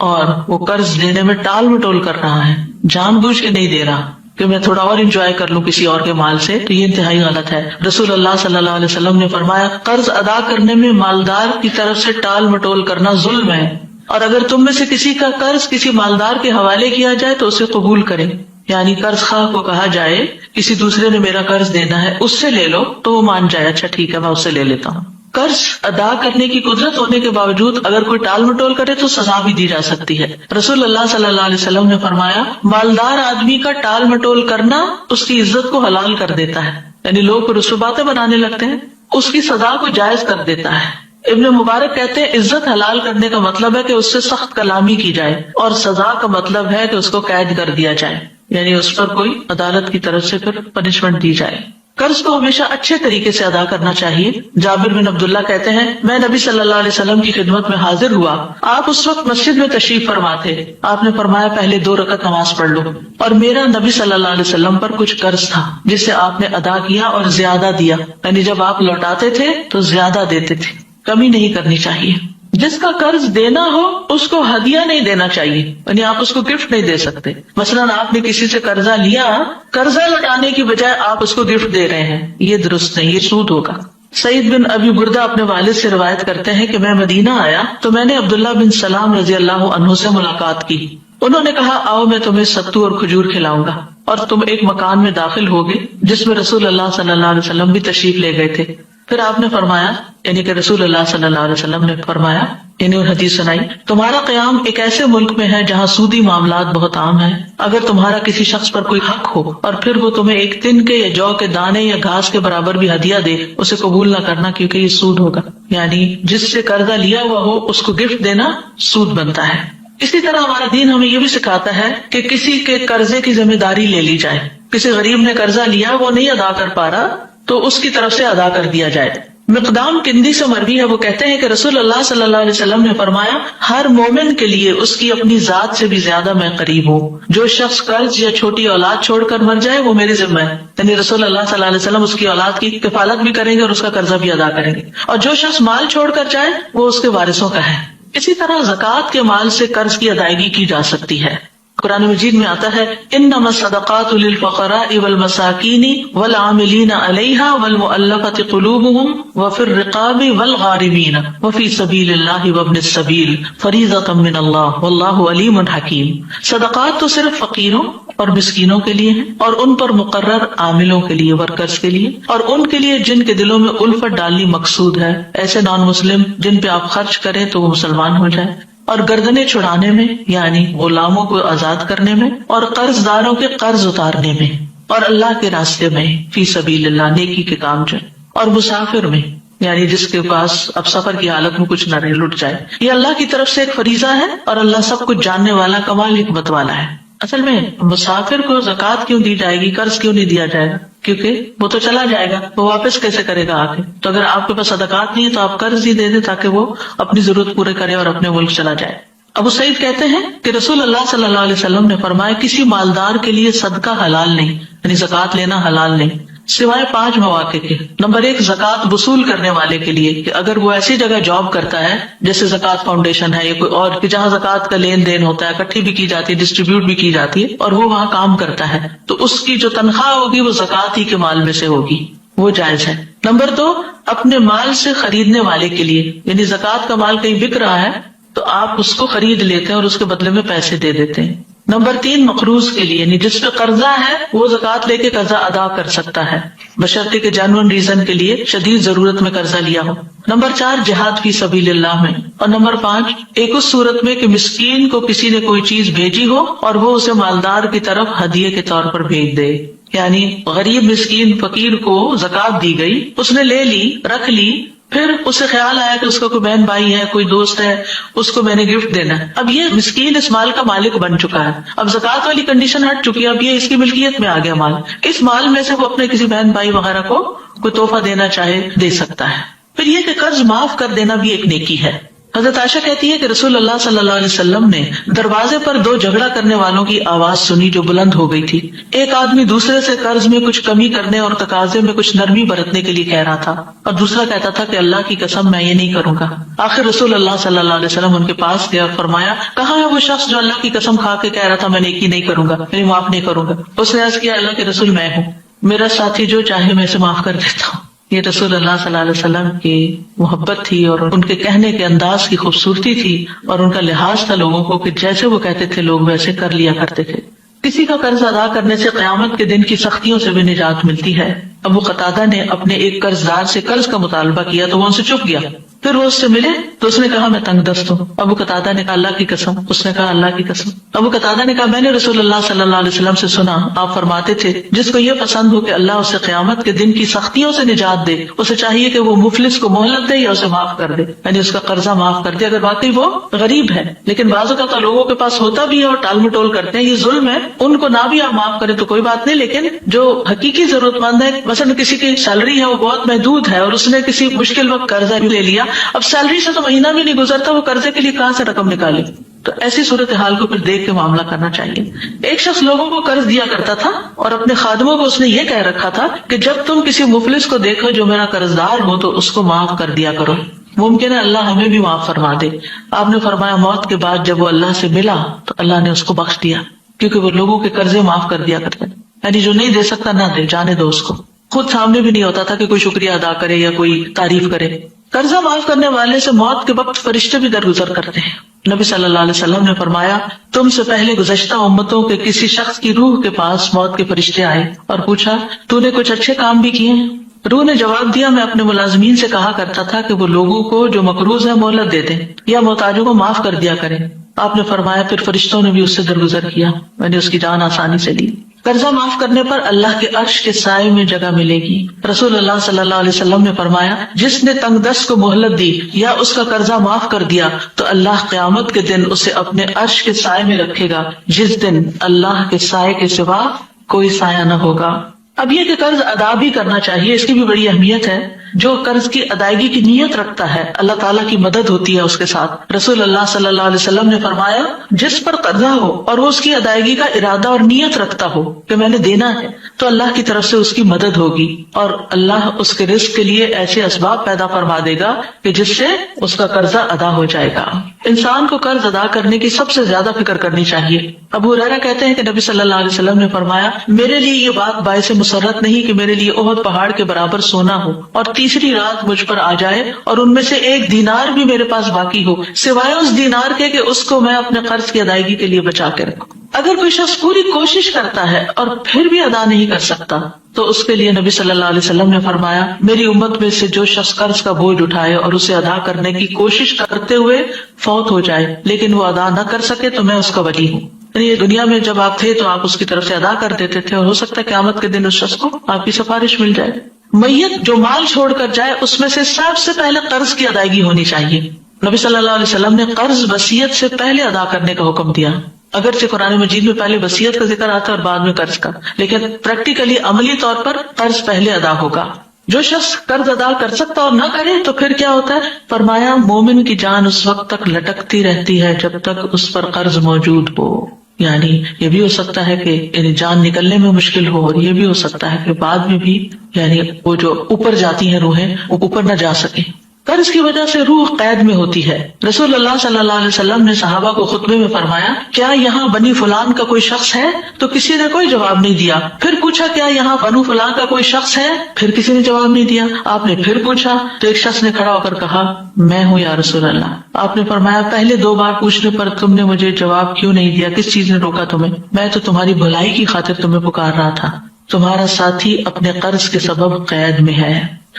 اور وہ قرض لینے میں ٹال مٹول کر رہا ہے، جان بوجھ کے نہیں دے رہا کہ میں تھوڑا اور انجوائے کر لوں کسی اور کے مال سے، تو یہ انتہائی غلط ہے۔ رسول اللہ صلی اللہ علیہ وسلم نے فرمایا قرض ادا کرنے میں مالدار کی طرف سے ٹال مٹول کرنا ظلم ہے، اور اگر تم میں سے کسی کا قرض کسی مالدار کے حوالے کیا جائے تو اسے قبول کرے، یعنی قرض خواہ کو کہا جائے کسی دوسرے نے میرا قرض دینا ہے اس سے لے لو، تو وہ مان جائے اچھا ٹھیک ہے میں اس سے لے لیتا ہوں۔ قرض ادا کرنے کی قدرت ہونے کے باوجود اگر کوئی ٹال مٹول کرے تو سزا بھی دی جا سکتی ہے۔ رسول اللہ صلی اللہ علیہ وسلم نے فرمایا مالدار آدمی کا ٹال مٹول کرنا اس کی عزت کو حلال کر دیتا ہے، یعنی لوگ پھر اس پہ باتیں بنانے لگتے ہیں، اس کی سزا کو جائز کر دیتا ہے۔ ابن مبارک کہتے ہیں عزت حلال کرنے کا مطلب ہے کہ اس سے سخت کلامی کی جائے، اور سزا کا مطلب ہے کہ اس کو قید کر دیا جائے، یعنی اس پر کوئی عدالت کی طرف سے پھر پنشمنٹ دی جائے۔ قرض کو ہمیشہ اچھے طریقے سے ادا کرنا چاہیے۔ جابر بن عبداللہ کہتے ہیں میں نبی صلی اللہ علیہ وسلم کی خدمت میں حاضر ہوا، آپ اس وقت مسجد میں تشریف فرما تھے، آپ نے فرمایا پہلے 2 رکعت نماز پڑھ لو، اور میرا نبی صلی اللہ علیہ وسلم پر کچھ قرض تھا جسے آپ نے ادا کیا اور زیادہ دیا، یعنی جب آپ لوٹاتے تھے تو زیادہ دیتے تھے، کمی نہیں کرنی چاہیے۔ جس کا قرض دینا ہو اس کو ہدیہ نہیں دینا چاہیے، یعنی آپ اس کو گفٹ نہیں دے سکتے۔ مثلا آپ نے کسی سے قرضہ لیا، قرضہ لوٹانے کی بجائے آپ اس کو گفٹ دے رہے ہیں، یہ درست نہیں، یہ سود ہوگا۔ سعید بن ابی بردہ اپنے والد سے روایت کرتے ہیں کہ میں مدینہ آیا تو میں نے عبداللہ بن سلام رضی اللہ عنہ سے ملاقات کی، انہوں نے کہا آؤ میں تمہیں ستو اور کھجور کھلاؤں گا، اور تم ایک مکان میں داخل ہوگے جس میں رسول اللہ صلی اللہ علیہ وسلم بھی تشریف لے گئے تھے۔ پھر آپ نے فرمایا یعنی کہ رسول اللہ صلی اللہ علیہ وسلم نے فرمایا یعنی حدیث سنائی، تمہارا قیام ایک ایسے ملک میں ہے جہاں سودی معاملات بہت عام ہیں. اگر تمہارا کسی شخص پر کوئی حق ہو اور پھر وہ تمہیں ایک تن کے یا جو کے دانے یا گھاس کے برابر بھی ہدیہ دے، اسے قبول نہ کرنا کیونکہ یہ سود ہوگا. یعنی جس سے قرضہ لیا ہوا ہو اس کو گفٹ دینا سود بنتا ہے. اسی طرح ہمارا دین ہمیں یہ بھی سکھاتا ہے کہ کسی کے قرضے کی ذمہ داری لے لی جائے. کسی غریب نے قرضہ لیا، وہ نہیں ادا کر پا رہا تو اس کی طرف سے ادا کر دیا جائے. مقدام کندی سے مروی ہے، وہ کہتے ہیں کہ رسول اللہ صلی اللہ علیہ وسلم نے فرمایا، ہر مومن کے لیے اس کی اپنی ذات سے بھی زیادہ میں قریب ہوں. جو شخص قرض یا چھوٹی اولاد چھوڑ کر مر جائے وہ میرے ذمہ ہے. یعنی رسول اللہ صلی اللہ علیہ وسلم اس کی اولاد کی کفالت بھی کریں گے اور اس کا قرضہ بھی ادا کریں گے. اور جو شخص مال چھوڑ کر جائے وہ اس کے وارثوں کا ہے. اسی طرح زکوٰۃ کے مال سے قرض کی ادائیگی کی جا سکتی ہے. قرآن مجید میں آتا ہے، انما الصدقات للفقراء والمساکین والعاملین علیہا والمؤلفۃ قلوبہم وفی الرقاب والغارمین وفی سبیل اللہ وابن السبیل فریضۃ من اللہ واللہ علیم حکیم. صدقات تو صرف فقیروں اور مسکینوں کے لیے ہیں اور ان پر مقرر عاملوں کے لیے، ورکرز کے لیے، اور ان کے لیے جن کے دلوں میں الفت ڈالنی مقصود ہے، ایسے نان مسلم جن پہ آپ خرچ کریں تو وہ مسلمان ہو جائے. اور گردنیں چھڑانے میں یعنی غلاموں کو آزاد کرنے میں، اور قرض داروں کے قرض اتارنے میں، اور اللہ کے راستے میں فی سبیل اللہ نیکی کے کام جو، اور مسافر میں یعنی جس کے پاس اب سفر کی حالت میں کچھ نہ رہے، لٹ جائے. یہ اللہ کی طرف سے ایک فریضہ ہے اور اللہ سب کچھ جاننے والا کمال حکمت والا ہے. اصل میں مسافر کو زکوٰۃ کیوں دی جائے گی، قرض کیوں نہیں دیا جائے گا؟ کیونکہ وہ تو چلا جائے گا، وہ واپس کیسے کرے گا آ کے؟ تو اگر آپ کے پاس صدقات نہیں ہے تو آپ قرض ہی دے دیں تاکہ وہ اپنی ضرورت پورے کرے اور اپنے ملک چلا جائے. ابو سعید کہتے ہیں کہ رسول اللہ صلی اللہ علیہ وسلم نے فرمایا، کسی مالدار کے لیے صدقہ حلال نہیں، یعنی زکوٰۃ لینا حلال نہیں، سوائے 5 مواقع کے. نمبر 1، زکوٰۃ وصول کرنے والے کے لیے، کہ اگر وہ ایسی جگہ جاب کرتا ہے جیسے زکوٰۃ فاؤنڈیشن ہے یا کوئی اور، کہ جہاں زکوٰۃ کا لین دین ہوتا ہے، اکٹھی بھی کی جاتی ہے، ڈسٹریبیوٹ بھی کی جاتی ہے، اور وہ وہاں کام کرتا ہے، تو اس کی جو تنخواہ ہوگی وہ زکوٰۃ ہی کے مال میں سے ہوگی، وہ جائز ہے. نمبر 2، اپنے مال سے خریدنے والے کے لیے، یعنی زکوٰۃ کا مال کہیں بک رہا ہے تو آپ اس کو خرید لیتے ہیں اور اس کے بدلے میں پیسے دے دیتے ہیں. نمبر 3، مقروض کے لیے، یعنی جس پہ قرضہ ہے وہ زکوٰۃ لے کے قرضہ ادا کر سکتا ہے، بشرطے کہ جینوئن ریزن کے لیے، شدید ضرورت میں قرضہ لیا ہو. نمبر 4، جہاد فی سبیل اللہ میں. اور نمبر 5، ایک اس صورت میں کہ مسکین کو کسی نے کوئی چیز بھیجی ہو اور وہ اسے مالدار کی طرف ہدیے کے طور پر بھیج دے. یعنی غریب مسکین فقیر کو زکوٰۃ دی گئی، اس نے لے لی، رکھ لی، پھر اسے خیال آیا کہ اس کا کوئی بہن بھائی ہے، کوئی دوست ہے، اس کو میں نے گفٹ دینا ہے. اب یہ مسکین اس مال کا مالک بن چکا ہے، اب زکوٰۃ والی کنڈیشن ہٹ چکی ہے، اب یہ اس کی ملکیت میں آ گیا مال. اس مال میں سے وہ اپنے کسی بہن بھائی وغیرہ کو کوئی تحفہ دینا چاہے دے سکتا ہے. پھر یہ کہ قرض معاف کر دینا بھی ایک نیکی ہے. حضرت عائشہ کہتی ہے کہ رسول اللہ صلی اللہ علیہ وسلم نے دروازے پر 2 جھگڑا کرنے والوں کی آواز سنی جو بلند ہو گئی تھی. ایک آدمی دوسرے سے قرض میں کچھ کمی کرنے اور تقاضے میں کچھ نرمی برتنے کے لیے کہہ رہا تھا، اور دوسرا کہتا تھا کہ اللہ کی قسم میں یہ نہیں کروں گا. آخر رسول اللہ صلی اللہ علیہ وسلم ان کے پاس گئے اور فرمایا، کہاں ہے وہ شخص جو اللہ کی قسم کھا کے کہہ رہا تھا میں نیکی نہیں کروں گا، یعنی معاف نہیں کروں گا؟ اس نے عرض کیا، اللہ کے رسول میں ہوں، میرا ساتھی جو چاہے میں اسے معاف کر دیتا ہوں. یہ رسول اللہ صلی اللہ علیہ وسلم کی محبت تھی اور ان کے کہنے کے انداز کی خوبصورتی تھی، اور ان کا لحاظ تھا لوگوں کو کہ جیسے وہ کہتے تھے لوگ ویسے کر لیا کرتے تھے. کسی کا قرض ادا کرنے سے قیامت کے دن کی سختیوں سے بھی نجات ملتی ہے. ابو قتادہ نے اپنے ایک قرض دار سے قرض کا مطالبہ کیا تو وہ ان سے چپ گیا. پھر وہ اس سے ملے تو اس نے کہا میں تنگ دست ہوں. ابو قتادہ نے کہا اللہ کی قسم. اس نے کہا اللہ کی قسم. ابو قتادہ نے کہا میں نے رسول اللہ صلی اللہ علیہ وسلم سے سنا، آپ فرماتے تھے جس کو یہ پسند ہو کہ اللہ اسے قیامت کے دن کی سختیوں سے نجات دے، اسے چاہیے کہ وہ مفلس کو مہلت دے یا اسے معاف کر دے، یعنی اس کا قرضہ معاف کر دے اگر واقعی وہ غریب ہے. لیکن بعض اوقات تو لوگوں کے پاس ہوتا بھی ہے اور ٹال مٹول کرتے ہیں، یہ ظلم ہے. ان کو نہ بھی آپ معاف کریں تو کوئی بات نہیں، لیکن جو حقیقی ضرورت مند ہے، مثلا کسی کی سیلری ہے وہ بہت محدود ہے اور اس نے کسی مشکل وقت قرضہ بھی لے لیا، اب سیلری سے تو مہینہ بھی نہیں گزرتا، وہ قرضے کے لیے کہاں سے رقم نکالے؟ تو ایسی صورتحال کو پھر دیکھ کے معاملہ کرنا چاہیے. ایک شخص لوگوں کو قرض دیا کرتا تھا اور اپنے خادموں کو اس نے یہ کہہ رکھا تھا کہ جب تم کسی مفلس کو دیکھو جو میرا قرض دار ہو تو اس کو معاف کر دیا کرو، ممکن ہے اللہ ہمیں بھی معاف فرما دے. آپ نے فرمایا موت کے بعد جب وہ اللہ سے ملا تو اللہ نے اس کو بخش دیا، کیونکہ وہ لوگوں کے قرضے معاف کر دیا کرتے، یعنی جو نہیں دے سکتا نہ دے، جانے دو اس کو. خود سامنے بھی نہیں ہوتا تھا کہ کوئی شکریہ ادا کرے یا کوئی تعریف کرے. قرضہ معاف کرنے والے سے موت کے وقت فرشتے بھی درگزر کرتے ہیں. نبی صلی اللہ علیہ وسلم نے فرمایا تم سے پہلے گزشتہ امتوں کے کسی شخص کی روح کے پاس موت کے فرشتے آئے اور پوچھا تو نے کچھ اچھے کام بھی کیے ہیں؟ روح نے جواب دیا میں اپنے ملازمین سے کہا کرتا تھا کہ وہ لوگوں کو جو مقروض ہے مہلت دے دیں یا محتاجوں کو معاف کر دیا کریں. آپ نے فرمایا پھر فرشتوں نے بھی اس سے درگزر کیا, میں نے اس کی جان آسانی سے لی. قرضہ معاف کرنے پر اللہ کے عرش کے سائے میں جگہ ملے گی. رسول اللہ صلی اللہ علیہ وسلم نے فرمایا جس نے تنگ دست کو مہلت دی یا اس کا قرضہ معاف کر دیا تو اللہ قیامت کے دن اسے اپنے عرش کے سائے میں رکھے گا, جس دن اللہ کے سائے کے سوا کوئی سایہ نہ ہوگا. اب یہ کہ قرض ادا بھی کرنا چاہیے, اس کی بھی بڑی اہمیت ہے. جو قرض کی ادائیگی کی نیت رکھتا ہے اللہ تعالیٰ کی مدد ہوتی ہے اس کے ساتھ. رسول اللہ صلی اللہ علیہ وسلم نے فرمایا جس پر قرضہ ہو اور وہ اس کی ادائیگی کا ارادہ اور نیت رکھتا ہو کہ میں نے دینا ہے تو اللہ کی طرف سے اس کی مدد ہوگی اور اللہ اس کے رزق کے لیے ایسے اسباب پیدا فرما دے گا کہ جس سے اس کا قرضہ ادا ہو جائے گا. انسان کو قرض ادا کرنے کی سب سے زیادہ فکر کرنی چاہیے. ابو ہریرہ کہتے ہیں کہ نبی صلی اللہ علیہ وسلم نے فرمایا میرے لیے یہ بات باعث مسرت نہیں کہ میرے لیے احد پہاڑ کے برابر سونا ہو اور تیسری رات مجھ پر آ جائے اور ان میں سے ایک دینار بھی میرے پاس باقی ہو سوائے اس دینار کے کہ اس کو میں اپنے قرض کی ادائیگی کے لیے بچا کے رکھوں. اگر کوئی شخص پوری کوشش کرتا ہے اور پھر بھی ادا نہیں کر سکتا تو اس کے لیے نبی صلی اللہ علیہ وسلم نے فرمایا میری امت میں سے جو شخص قرض کا بوجھ اٹھائے اور اسے ادا کرنے کی کوشش کرتے ہوئے فوت ہو جائے لیکن وہ ادا نہ کر سکے تو میں اس کا ولی ہوں. یعنی دنیا میں جب آپ تھے تو آپ اس کی طرف سے ادا کر دیتے تھے اور ہو سکتا ہے قیامت کے دن اس شخص کو آپ کی سفارش مل جائے. میت جو مال چھوڑ کر جائے اس میں سے سب سے پہلے قرض کی ادائیگی ہونی چاہیے. نبی صلی اللہ علیہ وسلم نے قرض وصیت سے پہلے ادا کرنے کا حکم دیا. اگرچہ قرآن مجید میں پہلے وصیت کا ذکر آتا ہے اور بعد میں قرض کا, لیکن پریکٹیکلی عملی طور پر قرض پہلے ادا ہوگا. جو شخص قرض ادا کر سکتا اور نہ کرے تو پھر کیا ہوتا ہے؟ فرمایا مومن کی جان اس وقت تک لٹکتی رہتی ہے جب تک اس پر قرض موجود ہو. یعنی یہ بھی ہو سکتا ہے کہ یعنی جان نکلنے میں مشکل ہو اور یہ بھی ہو سکتا ہے کہ بعد میں بھی یعنی وہ جو اوپر جاتی ہیں روحیں وہ اوپر نہ جا سکیں. قرض کی وجہ سے روح قید میں ہوتی ہے. رسول اللہ صلی اللہ علیہ وسلم نے صحابہ کو خطبے میں فرمایا کیا یہاں بنی فلان کا کوئی شخص ہے؟ تو کسی نے کوئی جواب نہیں دیا. پھر پوچھا کیا یہاں بنو فلان کا کوئی شخص ہے؟ پھر کسی نے جواب نہیں دیا. آپ نے پھر پوچھا تو ایک شخص نے کھڑا ہو کر کہا میں ہوں یا رسول اللہ. آپ نے فرمایا پہلے 2 بار پوچھنے پر تم نے مجھے جواب کیوں نہیں دیا؟ کس چیز نے روکا تمہیں؟ میں تو تمہاری بھلائی کی خاطر تمہیں پکار رہا تھا. تمہارا ساتھی اپنے قرض کے سبب قید میں ہے.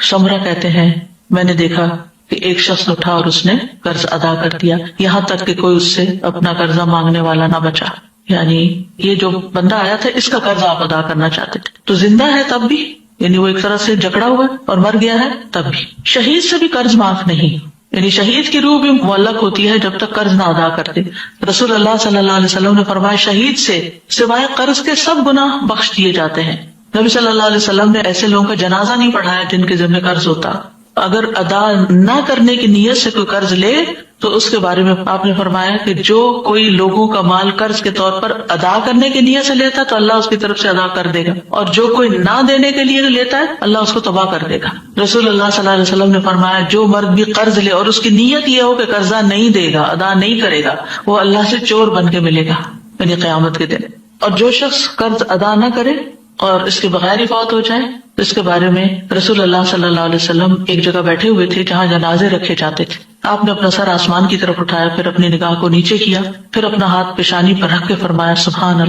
سمرہ کہتے ہیں میں نے دیکھا کہ ایک شخص اٹھا اور اس نے قرض ادا کر دیا یہاں تک کہ کوئی اس سے اپنا قرضہ مانگنے والا نہ بچا. یعنی یہ جو بندہ آیا تھا اس کا قرضہ آپ ادا کرنا چاہتے تھے تو زندہ ہے تب بھی, یعنی وہ ایک طرح سے جکڑا ہوا ہے اور مر گیا ہے تب بھی. شہید سے بھی قرض معاف نہیں, یعنی شہید کی روح بھی معلق ہوتی ہے جب تک قرض نہ ادا کرتے. رسول اللہ صلی اللہ علیہ وسلم نے فرمایا شہید سے سوائے قرض کے سب گناہ بخش دیے جاتے ہیں. نبی صلی اللہ علیہ وسلم نے ایسے لوگوں کا جنازہ نہیں پڑھایا جن کے ذمہ قرض ہوتا. اگر ادا نہ کرنے کی نیت سے کوئی قرض لے تو اس کے بارے میں آپ نے فرمایا کہ جو کوئی لوگوں کا مال قرض کے طور پر ادا کرنے کی نیت سے لیتا تو اللہ اس کی طرف سے ادا کر دے گا, اور جو کوئی نہ دینے کے لیے لیتا ہے اللہ اس کو تباہ کر دے گا. رسول اللہ صلی اللہ علیہ وسلم نے فرمایا جو مرد بھی قرض لے اور اس کی نیت یہ ہو کہ قرضہ نہیں دے گا, ادا نہیں کرے گا, وہ اللہ سے چور بن کے ملے گا یعنی قیامت کے دن. اور جو شخص قرض ادا نہ کرے اور اس کے بغیر ہی فوت ہو جائے تو اس کے بارے میں رسول اللہ صلی اللہ علیہ وسلم ایک جگہ بیٹھے ہوئے تھے جہاں جنازے رکھے جاتے تھے. آپ نے اپنا سر آسمان کی طرف اٹھایا, پھر اپنی نگاہ کو نیچے کیا, پھر اپنا ہاتھ پیشانی پر رکھ کے فرمایا سبحان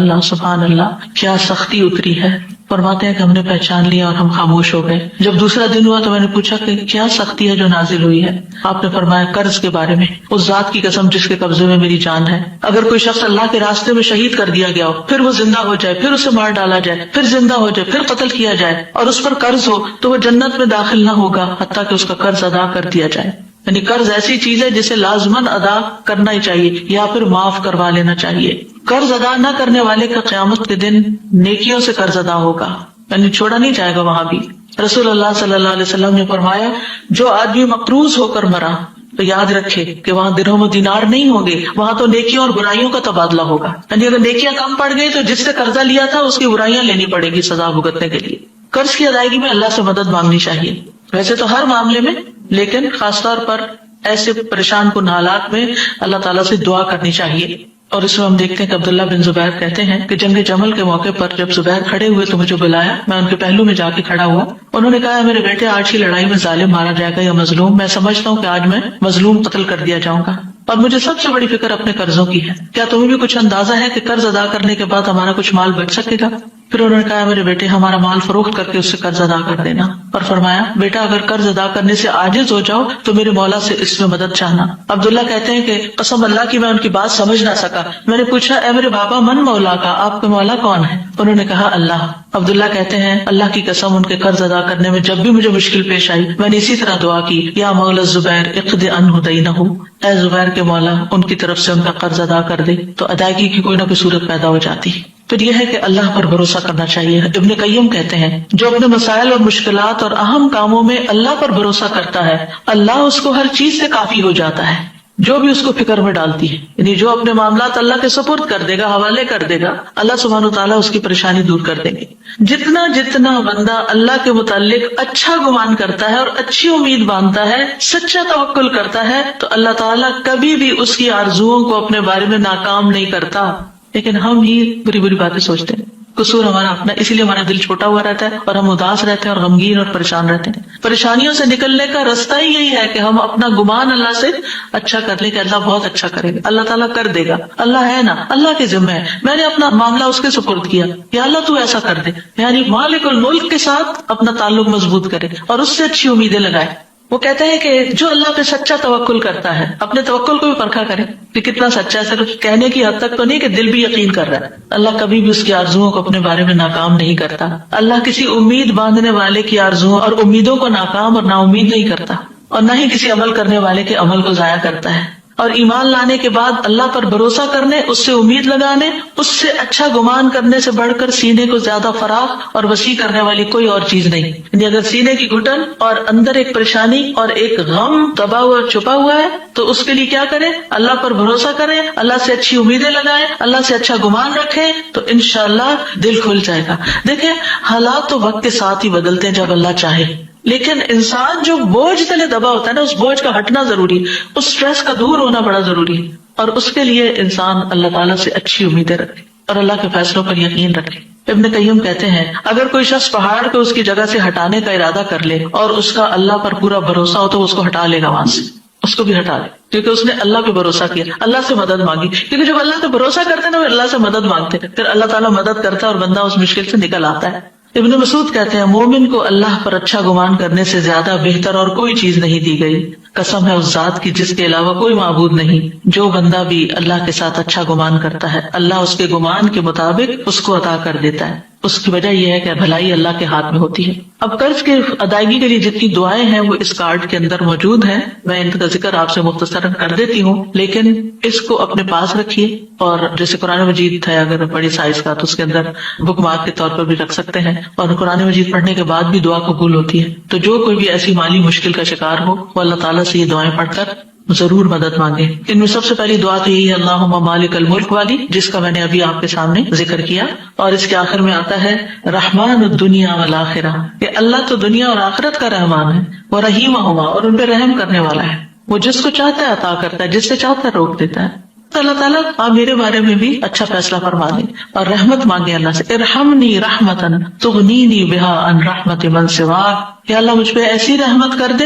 اللہ کیا سختی اتری ہے. فرماتے ہیں کہ ہم نے پہچان لیا اور ہم خاموش ہو گئے. جب دوسرا دن ہوا تو میں نے پوچھا کہ کیا سختی ہے جو نازل ہوئی ہے؟ آپ نے فرمایا قرض کے بارے میں. اس ذات کی قسم جس کے قبضے میں میری جان ہے, اگر کوئی شخص اللہ کے راستے میں شہید کر دیا گیا ہو, پھر وہ زندہ ہو جائے, پھر اسے مار ڈالا جائے, پھر زندہ ہو جائے, پھر قتل کیا جائے اور اس پر قرض ہو تو وہ جنت میں داخل نہ ہوگا حتیٰ کہ اس کا قرض ادا کر دیا جائے. یعنی قرض ایسی چیز ہے جسے لازماً ادا کرنا ہی چاہیے یا پھر معاف کروا لینا چاہیے. قرض ادا نہ کرنے والے کا قیامت کے دن نیکیوں سے قرض ادا ہوگا, یعنی چھوڑا نہیں جائے گا وہاں بھی. رسول اللہ صلی اللہ علیہ وسلم نے فرمایا جو آدمی مقروض ہو کر مرا تو یاد رکھے کہ وہاں درہم و دینار نہیں ہوں گے, وہاں تو نیکیوں اور برائیوں کا تبادلہ ہوگا. یعنی اگر نیکیاں کم پڑ گئی تو جس سے قرضہ لیا تھا اس کی برائیاں لینی پڑے گی سزا بھگتنے کے لیے. قرض کی ادائیگی میں اللہ سے مدد مانگنی چاہیے, ویسے تو ہر معاملے میں, لیکن خاص طور پر ایسے پریشان کن حالات میں اللہ تعالیٰ سے دعا کرنی چاہیے. اور اس میں ہم دیکھتے ہیں کہ عبداللہ بن زبیر کہتے ہیں کہ جنگ جمل کے موقع پر جب زبیر کھڑے ہوئے تو مجھے بلایا, میں ان کے پہلو میں جا کے کھڑا ہوا. انہوں نے کہا میرے بیٹے آج کی لڑائی میں ظالم مارا جائے گا یا مظلوم؟ میں سمجھتا ہوں کہ آج میں مظلوم قتل کر دیا جاؤں گا. اور مجھے سب سے بڑی فکر اپنے قرضوں کی ہے. کیا تمہیں بھی کچھ اندازہ ہے کہ قرض ادا کرنے کے بعد ہمارا کچھ مال بچ سکے گا؟ پھر انہوں نے کہا میرے بیٹے ہمارا مال فروخت کر کے اس سے قرض ادا کر دینا. اور فرمایا بیٹا اگر قرض ادا کرنے سے عاجز ہو جاؤ تو میرے مولا سے اس میں مدد چاہنا. عبداللہ کہتے ہیں کہ قسم اللہ کی میں ان کی بات سمجھ نہ سکا. میں نے پوچھا اے میرے بابا من مولا کا، آپ کے مولا کون ہے؟ انہوں نے کہا اللہ. عبداللہ کہتے ہیں اللہ کی قسم ان کے قرض ادا کرنے میں جب بھی مجھے مشکل پیش آئی میں نے اسی طرح دعا کی یا مولا زبیر اقض عنہ دینہ، اے زبیر کے مولا ان کی طرف سے ان کا قرض ادا کر دے تو ادائیگی کی کوئی نہ کوئی صورت پیدا ہو جاتی. پھر یہ ہے کہ اللہ پر بھروسہ کرنا چاہیے. ابن قیم کہتے ہیں جو اپنے مسائل اور مشکلات اور اہم کاموں میں اللہ پر بھروسہ کرتا ہے اللہ اس کو ہر چیز سے کافی ہو جاتا ہے جو بھی اس کو فکر میں ڈالتی ہے. یعنی جو اپنے معاملات اللہ کے سپرد کر دے گا، حوالے کر دے گا، اللہ سبحانہ وتعالیٰ اس کی پریشانی دور کر دیں گے. جتنا جتنا بندہ اللہ کے متعلق اچھا گمان کرتا ہے اور اچھی امید باندھتا ہے، سچا توکل کرتا ہے، تو اللہ تعالیٰ کبھی بھی اس کی آرزوؤں کو اپنے بارے میں ناکام نہیں کرتا. لیکن ہم ہی بری بری باتیں سوچتے ہیں. قصور ہمارا اپنا، اسی لیے ہمارا دل چھوٹا ہوا رہتا ہے اور ہم اداس رہتے ہیں اور غمگین اور پریشان رہتے ہیں. پریشانیوں سے نکلنے کا رستہ ہی یہی ہے کہ ہم اپنا گمان اللہ سے اچھا کر لیں کہ اللہ بہت اچھا کرے گا، اللہ تعالیٰ کر دے گا، اللہ ہے نا، اللہ کے ذمہ ہے، میں نے اپنا معاملہ اس کے سپرد کیا، یا اللہ تو ایسا کر دے. یعنی مالک الملک کے ساتھ اپنا تعلق مضبوط کرے اور اس سے اچھی امیدیں لگائے. وہ کہتے ہیں کہ جو اللہ پہ سچا توکل کرتا ہے اپنے توکل کو بھی پرکھا کرے کہ کتنا سچا ہے. صرف کہنے کی حد تک تو نہیں کہ دل بھی یقین کر رہا ہے. اللہ کبھی بھی اس کی آرزوؤں کو اپنے بارے میں ناکام نہیں کرتا. اللہ کسی امید باندھنے والے کی آرزوؤں اور امیدوں کو ناکام اور نا امید نہیں کرتا، اور نہ ہی کسی عمل کرنے والے کے عمل کو ضائع کرتا ہے. اور ایمان لانے کے بعد اللہ پر بھروسہ کرنے، اس سے امید لگانے، اس سے اچھا گمان کرنے سے بڑھ کر سینے کو زیادہ فراخ اور وسیع کرنے والی کوئی اور چیز نہیں. یعنی اگر سینے کی گھٹن اور اندر ایک پریشانی اور ایک غم دبا ہوا چھپا ہوا ہے تو اس کے لیے کیا کرے؟ اللہ پر بھروسہ کرے، اللہ سے اچھی امیدیں لگائے، اللہ سے اچھا گمان رکھے تو انشاءاللہ دل کھل جائے گا. دیکھیں حالات تو وقت کے ساتھ ہی بدلتے ہیں جب اللہ چاہے، لیکن انسان جو بوجھ تلے دبا ہوتا ہے نا، اس بوجھ کا ہٹنا ضروری، اس سٹریس کا دور ہونا بڑا ضروری ہے. اور اس کے لیے انسان اللہ تعالیٰ سے اچھی امیدیں رکھے اور اللہ کے فیصلوں پر یقین رکھے. ابن قیم کہتے ہیں اگر کوئی شخص پہاڑ کو اس کی جگہ سے ہٹانے کا ارادہ کر لے اور اس کا اللہ پر پورا بھروسہ ہو تو اس کو ہٹا لے گا وہاں سے، اس کو بھی ہٹا لے، کیونکہ اس نے اللہ پہ بھروسہ کیا، اللہ سے مدد مانگی. کیونکہ جب اللہ پہ بھروسہ کرتے ہیں نا، وہ اللہ سے مدد مانگتے ہیں، پھر اللہ تعالیٰ مدد کرتا ہے اور بندہ اس مشکل سے نکل آتا ہے. ابن مسعود کہتے ہیں مومن کو اللہ پر اچھا گمان کرنے سے زیادہ بہتر اور کوئی چیز نہیں دی گئی. قسم ہے اس ذات کی جس کے علاوہ کوئی معبود نہیں. جو بندہ بھی اللہ کے ساتھ اچھا گمان کرتا ہے اللہ اس کے گمان کے مطابق اس کو عطا کر دیتا ہے. اس کی وجہ یہ ہے کہ بھلائی اللہ کے ہاتھ میں ہوتی ہے. اب قرض کی ادائیگی کے لیے جتنی دعائیں ہیں وہ اس کارڈ کے اندر موجود ہیں، میں ان کا ذکر آپ سے مختصراً کر دیتی ہوں، لیکن اس کو اپنے پاس رکھیے. اور جیسے قرآن مجید ہے اگر بڑی سائز کا تو اس کے اندر بک مارک کے طور پر بھی رکھ سکتے ہیں. اور قرآن مجید پڑھنے کے بعد بھی دعا قبول ہوتی ہے. تو جو کوئی بھی ایسی مالی مشکل کا شکار ہو وہ اللہ تعالیٰ سے یہ دعائیں پڑھ کر ضرور مدد مانگے. ان میں سب سے پہلی دعا تو یہی ہے اللہم مالک الملک والی، جس کا میں نے ابھی آپ کے سامنے ذکر کیا. اور اس کے آخر میں آتا ہے رحمان الدنیا والآخرہ، کہ اللہ تو دنیا اور آخرت کا رحمان ہے، وہ رحیمہما، اور ان پہ رحم کرنے والا ہے. وہ جس کو چاہتا ہے عطا کرتا ہے، جس سے چاہتا ہے روک دیتا ہے. تو اللہ تعالیٰ آپ میرے بارے میں بھی اچھا فیصلہ فرما دیں اور رحمت مانگے اللہ سے. ارحمنی رحمتن تغنینی بہا عن رحمت من سواک، کہ اللہ مجھ پہ ایسی رحمت کر دے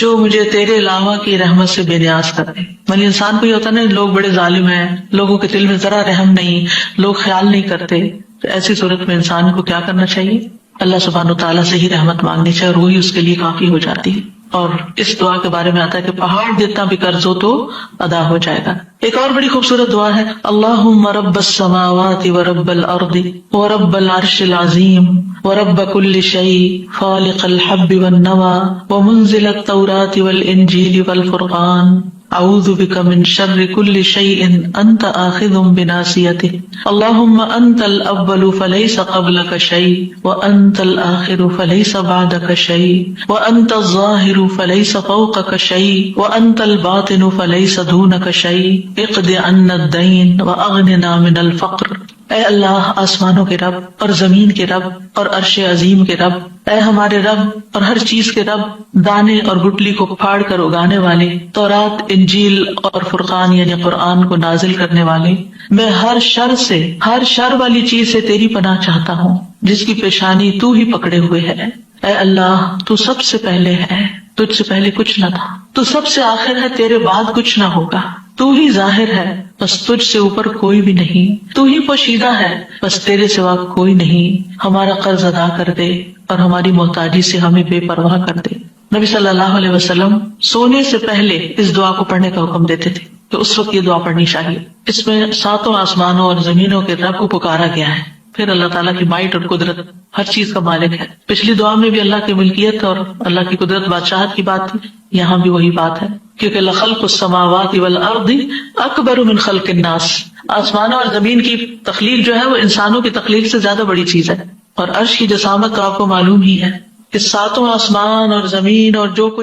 جو مجھے تیرے علاوہ کی رحمت سے بے نیاز کر دے. یعنی انسان کو یہ ہوتا ہے نا لوگ بڑے ظالم ہیں، لوگوں کے دل میں ذرا رحم نہیں، لوگ خیال نہیں کرتے. تو ایسی صورت میں انسان کو کیا کرنا چاہیے؟ اللہ سبحانہ وتعالیٰ سے ہی رحمت مانگنی چاہیے اور وہی اس کے لیے کافی ہو جاتی ہے. اور اس دعا کے بارے میں آتا ہے کہ پہاڑ جتنا بھی قرض ہو تو ادا ہو جائے گا. ایک اور بڑی خوبصورت دعا ہے اللہم رب السماوات ورب الارض ورب العرش العظیم ورب كل شيء خالق الحب والنوى ومنزل التوراة والانجیل والفرقان اعوذ بک من شر كل شيء انت آخذ بناصیته اللہم انت الاول فليس قبلك شيء وانت الاخر فليس بعدك شيء وانت الظاہر فليس فوقك شيء وانت الباطن فليس دونك شيء اقض عنا الدین واغننا من الفقر. اے اللہ آسمانوں کے رب اور زمین کے رب اور عرش عظیم کے رب، اے ہمارے رب اور ہر چیز کے رب، دانے اور گٹلی کو پھاڑ کر اگانے والے، تورات، انجیل اور فرقان یعنی قرآن کو نازل کرنے والے، میں ہر شر سے، ہر شر والی چیز سے تیری پناہ چاہتا ہوں جس کی پیشانی تو ہی پکڑے ہوئے ہے. اے اللہ تو سب سے پہلے ہے، تجھ سے پہلے کچھ نہ تھا، تو سب سے آخر ہے، تیرے بعد کچھ نہ ہوگا. تو ہی ظاہر ہے بس تجھ سے اوپر کوئی بھی نہیں، تو ہی پوشیدہ ہے بس تیرے سوا کوئی نہیں، ہمارا قرض ادا کر دے اور ہماری محتاجی سے ہمیں بے پرواہ کر دے۔ نبی صلی اللہ علیہ وسلم سونے سے پہلے اس دعا کو پڑھنے کا حکم دیتے تھے کہ اس وقت یہ دعا پڑھنی چاہیے۔ اس میں ساتوں آسمانوں اور زمینوں کے رب کو پکارا گیا ہے، پھر اللہ تعالیٰ کی مائٹ اور قدرت ہر چیز کا مالک ہے۔ پچھلی دعا میں بھی اللہ کی ملکیت اور اللہ کی قدرت بادشاہت کی بات تھی، یہاں بھی وہی بات ہے، کیونکہ لخلق السماوات والارض اکبر من خلق الناس، آسمانوں اور زمین کی تخلیق جو ہے وہ انسانوں کی تخلیق سے زیادہ بڑی چیز ہے۔ اور عرش کی جسامت تو آپ کو معلوم ہی ہے کہ ساتوں آسمان اور زمین اور جو کچھ